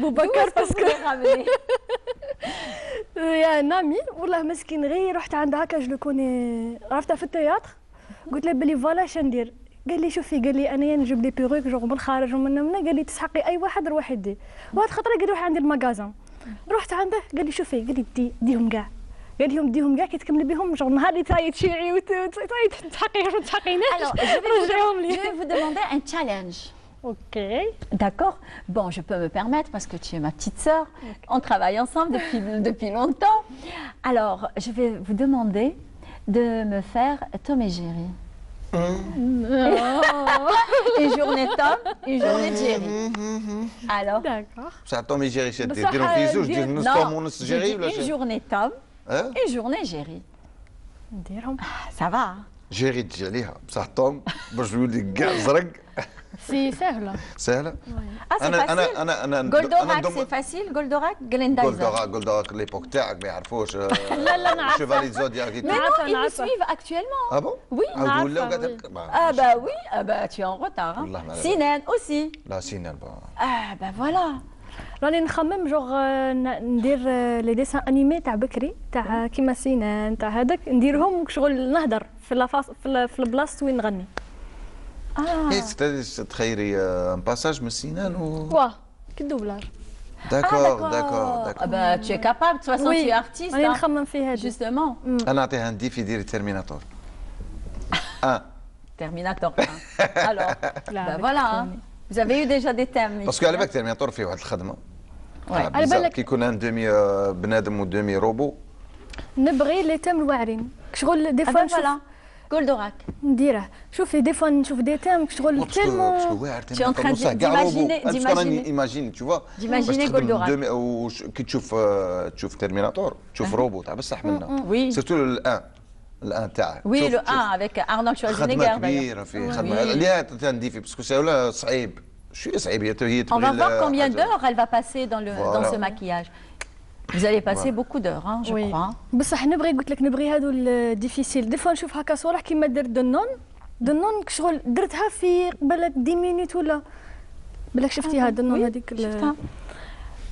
Boubacar, parce que. Vous les ramenez? Il y a un ami, والله مسكين غير رحت عند هكا جو كوني عرفتها في التياتر قلت له بلي فوالا اش ندير قال لي شوفي قال لي انا نجيب لي بيروك جو من الخارج ومن هنا قال لي تسحقي اي واحد روح يدي واحد خطره قال لي روحي عند المغازان رحت عنده قال لي شوفي قال لي ديهم كاع قال لهم ديهم كاع كي تكملي بهم جو نهار اللي تعيط شيعي وتسحقي ما تسحقيناش رجعهم لي. Je vais vous demander un challenge. Ok. D'accord. Bon, je peux me permettre parce que tu es ma petite sœur. Okay. On travaille ensemble depuis longtemps. Alors, je vais vous demander de me faire Tom et Jerry. Une journée Tom, une journée Jerry. Alors D'accord. بصح توم يجيري شادي بصح ديرهم في زوج دير نص توم Non, ونص j'ai جيري dit ولا une شي journée Tom, اه une journée Jerry. نديرهم. Ça va hein? جيري تجي عليها بصح توم باش يولي كاع زرق سي سهلة. سهله Ah, c'est facile. Goldorak, c'est facile. Goldorak, Glendizer. جولدوراك ليبوك تاعك ما يعرفوش لا لا نعرفها. شيفالي زودياك Mais non, ils nous suivent actuellement. اه بون Oui. ولا Ah bah oui, ah bah tu es en retard. Hein. والله ما عليك. Sinan aussi. لا سينان با Ah bah voilà. راني نخمم جوغ ندير لي ديسان انيمي تاع بكري تاع كيما سينان تاع هذاك نديرهم شغل نهدر في لافاس في البلاصه وين نغني. هي تخيري ان باساج من سينان و واه كدوبلاج. داكور داكور Ah داكور bah tu es capable, de toute façon Oui. tu es artiste. راني Hein. نخمم في هذا. Justement. انا نعطيها ديفي ديري تيرميناتور Terminator 1. Alors, bah voilà. Hein. Vous avez eu déjà des thèmes. باسكو على بالك تيرميناتور فيه واحد الخدمه على بالك كي يكون ان دومي بنادم ودومي روبو نبغي لي تام الواعرين شغل دي Ah فوا bah نشوف voilà. Goldorak. نديره شوفي دي فوا نشوف دي تام شغل تيلمون. Tu es en train ايماجيني tu vois d'imaginer Goldorak. كي تشوف تيرميناتور تشوف روبو تاع بصح منا Oui. سيرتو الان تاعه Oui, le 1 avec Arnold خدمه Schwarzenegger d'ailleurs. كبيره فيه خدمه اللي تنديفي باسكو ساوله صعيب شويه صعيب هي On va voir combien d'heures elle va passer dans ce maquillage. Vous allez passer beaucoup d'heures, hein, je crois. بصح نبغي قلت لك نبغي هادو الديفيسيل دي فوا نشوف هكا صوالح كيما درت دنون شغل درتها في بالك 10 مينوت ولا بالك شفتيها دنون هذيك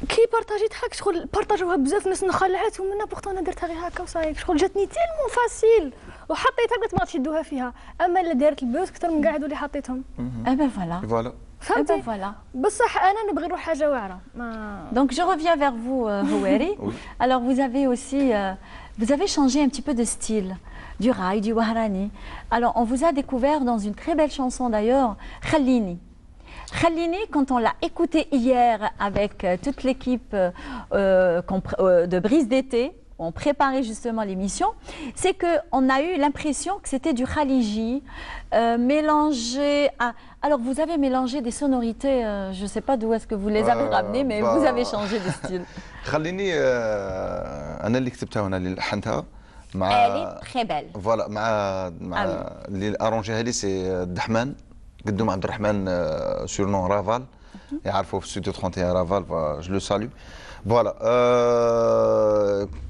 كي بارطاجيت هاك شغل بارطاجوها بزاف ناس نخلعت ومنا بورتو انا درتها غير هكا وصايك شغل جاتني تيلمون فاسيل وحطيتها قلت ما تشدوها فيها اما اللي دارت البوس اكثر من قاعد اللي حطيتهم. Eh ben voilà. فوالا فهمتي Voilà. بصح انا نبغي نروح حاجه واعره Donc je reviens vers vous, Houeri. Alors vous avez aussi, vous avez changé un petit peu de style, du rail, du wahrani. Alors on vous a découvert dans une très belle chanson d'ailleurs, Khallini. Khallini, quand on l'a écouté hier avec toute l'équipe de Brise d'été, on préparait justement l'émission, c'est qu'on a eu l'impression que c'était du khaliji mélangé à... Alors vous avez mélangé des sonorités, je ne sais pas d'où est-ce que vous les avez ramenées, mais vous avez changé de style. خليني انا اللي كتبتها وانا اللي لحنتها مع Elle est très belle. فوالا مع اللي ارونجيها لي سي الدحمان قدوم عبد الرحمن سورنون رافال يعرفوه في ستوديو 31 رافال جو لو سالو فوالا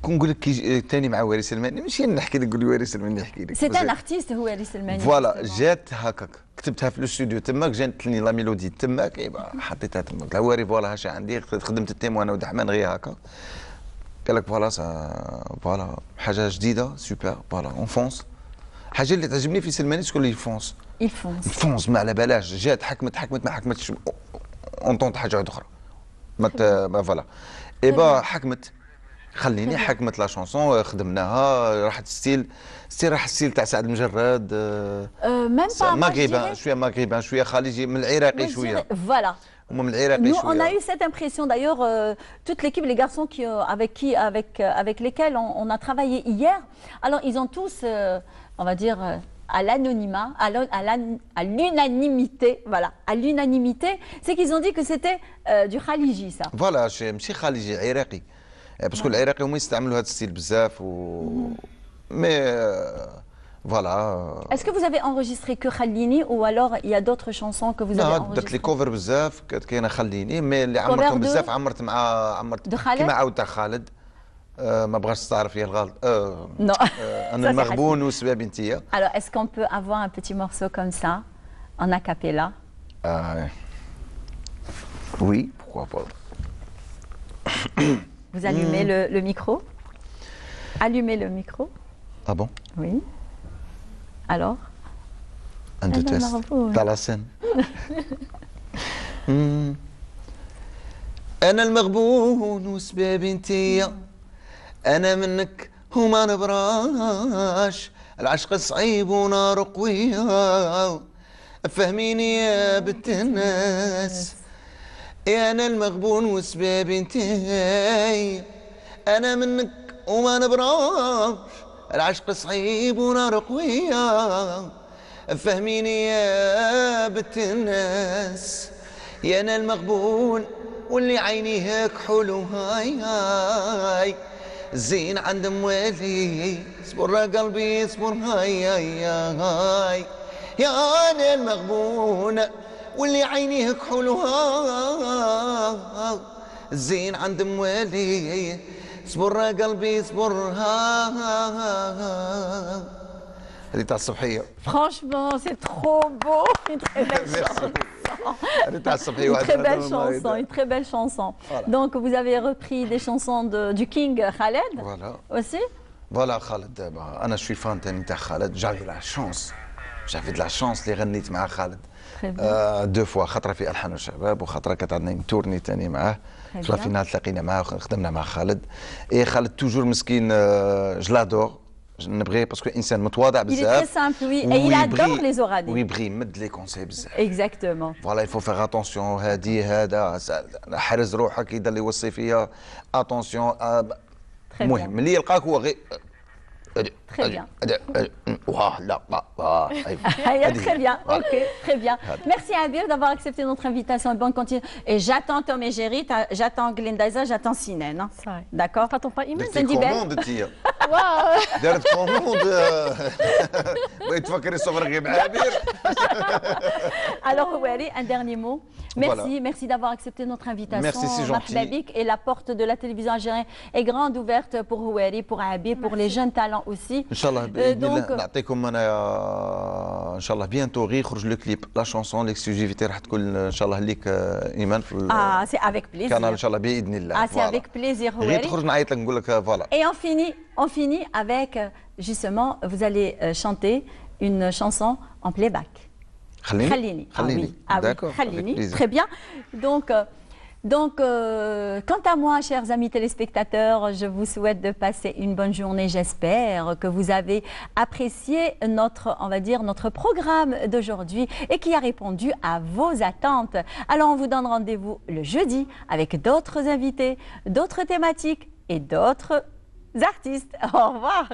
كون نقول لك ثاني مع واري سلماني ماشي نحكي لك نقول لي واري سلماني نحكي لك C'est un artiste, Houeri Selmani. فوالا جات هكاك كتبتها في الاستوديو تماك جاتني لا ميلودي تماك ايوا حطيتها تماك العواري فوالا هاشا عندي خدمت التيم وانا ودحمان غير هكا قال لك فوالا فوالا حاجه جديده سوبر فوالا اون فونس حاجه اللي تعجبني في سلماني شكون اللي يفونس فونس ما على بالاش جات حكمت ما حكمتش اونطونت حاجه واحده اخرى ما فوالا ايبا حكمت خليني حكمت لا شونسون خدمناها راحت ستيل راح ستيل تاع سعد المجرد مغربان شويه مغربان شويه خليجي من العراقي شويه فوالا هما من العراقي Nous, شويه on a eu cette impression d'ailleurs, toute l'équipe, les garçons avec lesquels on a travaillé hier, alors ils ont tous, on va dire, à l'anonymat, à l'unanimité, voilà, à l'unanimité, c'est qu'ils ont dit que c'était du khaliji, ça. فوالا ماشي خليجي عراقي باسكو العراقي هما يستعملوا هذا الستيل بزاف و مي فوالا. Est-ce que vous avez enregistré que Khallini ou alors il y a d'autres chansons que vous avez enregistrées? درت لي كوفر بزاف كاينه خليني مي اللي عمرتهم بزاف عمرت كيما عاود تاع خالد ما بغاش تعرف هي الغلط انا المغبون وسباب انتيا. Alors est-ce qu'on peut avoir un petit morceau comme ça en a cappella? Oui, pourquoi pas. Vous allumez le micro. Allumez le micro. Ah bon? Oui. Alors? Un, deux, test. Dans la scène. أنا المغبون وسباب انتيا أنا منك وما نبراش العشق صعيب ونار قوية فهميني يا بنت الناس أنا المغبون وسباب انتيا أنا منك وما نبراش العشق صعيب ونار قوية فهميني يا بنت الناس يا انا المغبون واللي عينيه كحول هاي زين عند موالي اصبر قلبي اصبر هاي يا انا المغبون واللي عينيه كحول زين عند موالي اصبر قلبي اصبر هذه تاع الصبحيه. Franchement, c'est trop beau. Une très belle chanson. هذه تاع الصبحيه. Une très belle chanson, une très belle chanson. Voilà. Donc vous avez repris des chansons du King Khaled Voilà. aussi. فوالا خالد دابا انا شوي فان تاني تاع خالد. جافي لا شونس اللي غنيت مع خالد دو فوا، خطره في الحان الشباب وخطره كانت عندنا تورني تاني معاه. في الفينال تلاقينا معاه وخدمنا مع خالد. اي خالد توجور مسكين جلادور نبغيه باسكو انسان متواضع بزاف. Il est très simple, oui, et il adore les oradis. ويبغي يمد لي كونساي بزاف. Exactement. فوالا يفو فيغ اتونسيون هذا حرز روحك يقدر يوصي فيها اتونسيون. المهم ملي يلقاك هو غير Très bien. Très bien, ok, très bien. Merci Abir d'avoir accepté notre invitation et bonne continuation. Et j'attends Tom et Jerry, j'attends Glendaisa, j'attends Sinen. D'accord? T'attends pas Imen? درتي كوموند انت. دارت كوموند. بغيت تفكري صغر غير مع عبير. Alors Houari, un dernier mot. Merci d'avoir accepté notre invitation. Merci, c'est gentil. Marhababik. Et la porte de la télévision algérienne est grande ouverte pour Houari, pour Abir, pour les jeunes talents aussi. ان شاء الله باذن الله نعطيكم انا ان شاء الله بيانتو غير يخرج لو كليب لا شونسون ليكسكلوزيفيتي راح تكون ان شاء الله ليك ايمان في سي افيك بليزير القناه ان شاء الله باذن الله. سي افيك بليزير غير تخرج نعيط لك نقول لك فوالا. Et on finit avec justement vous allez chanter une chanson en playback. خليني. D'accord. Très bien. Donc, quant à moi, chers amis téléspectateurs, je vous souhaite de passer une bonne journée. J'espère que vous avez apprécié notre programme d'aujourd'hui et qui a répondu à vos attentes. Alors, on vous donne rendez-vous le jeudi avec d'autres invités, d'autres thématiques et d'autres artistes. Au revoir.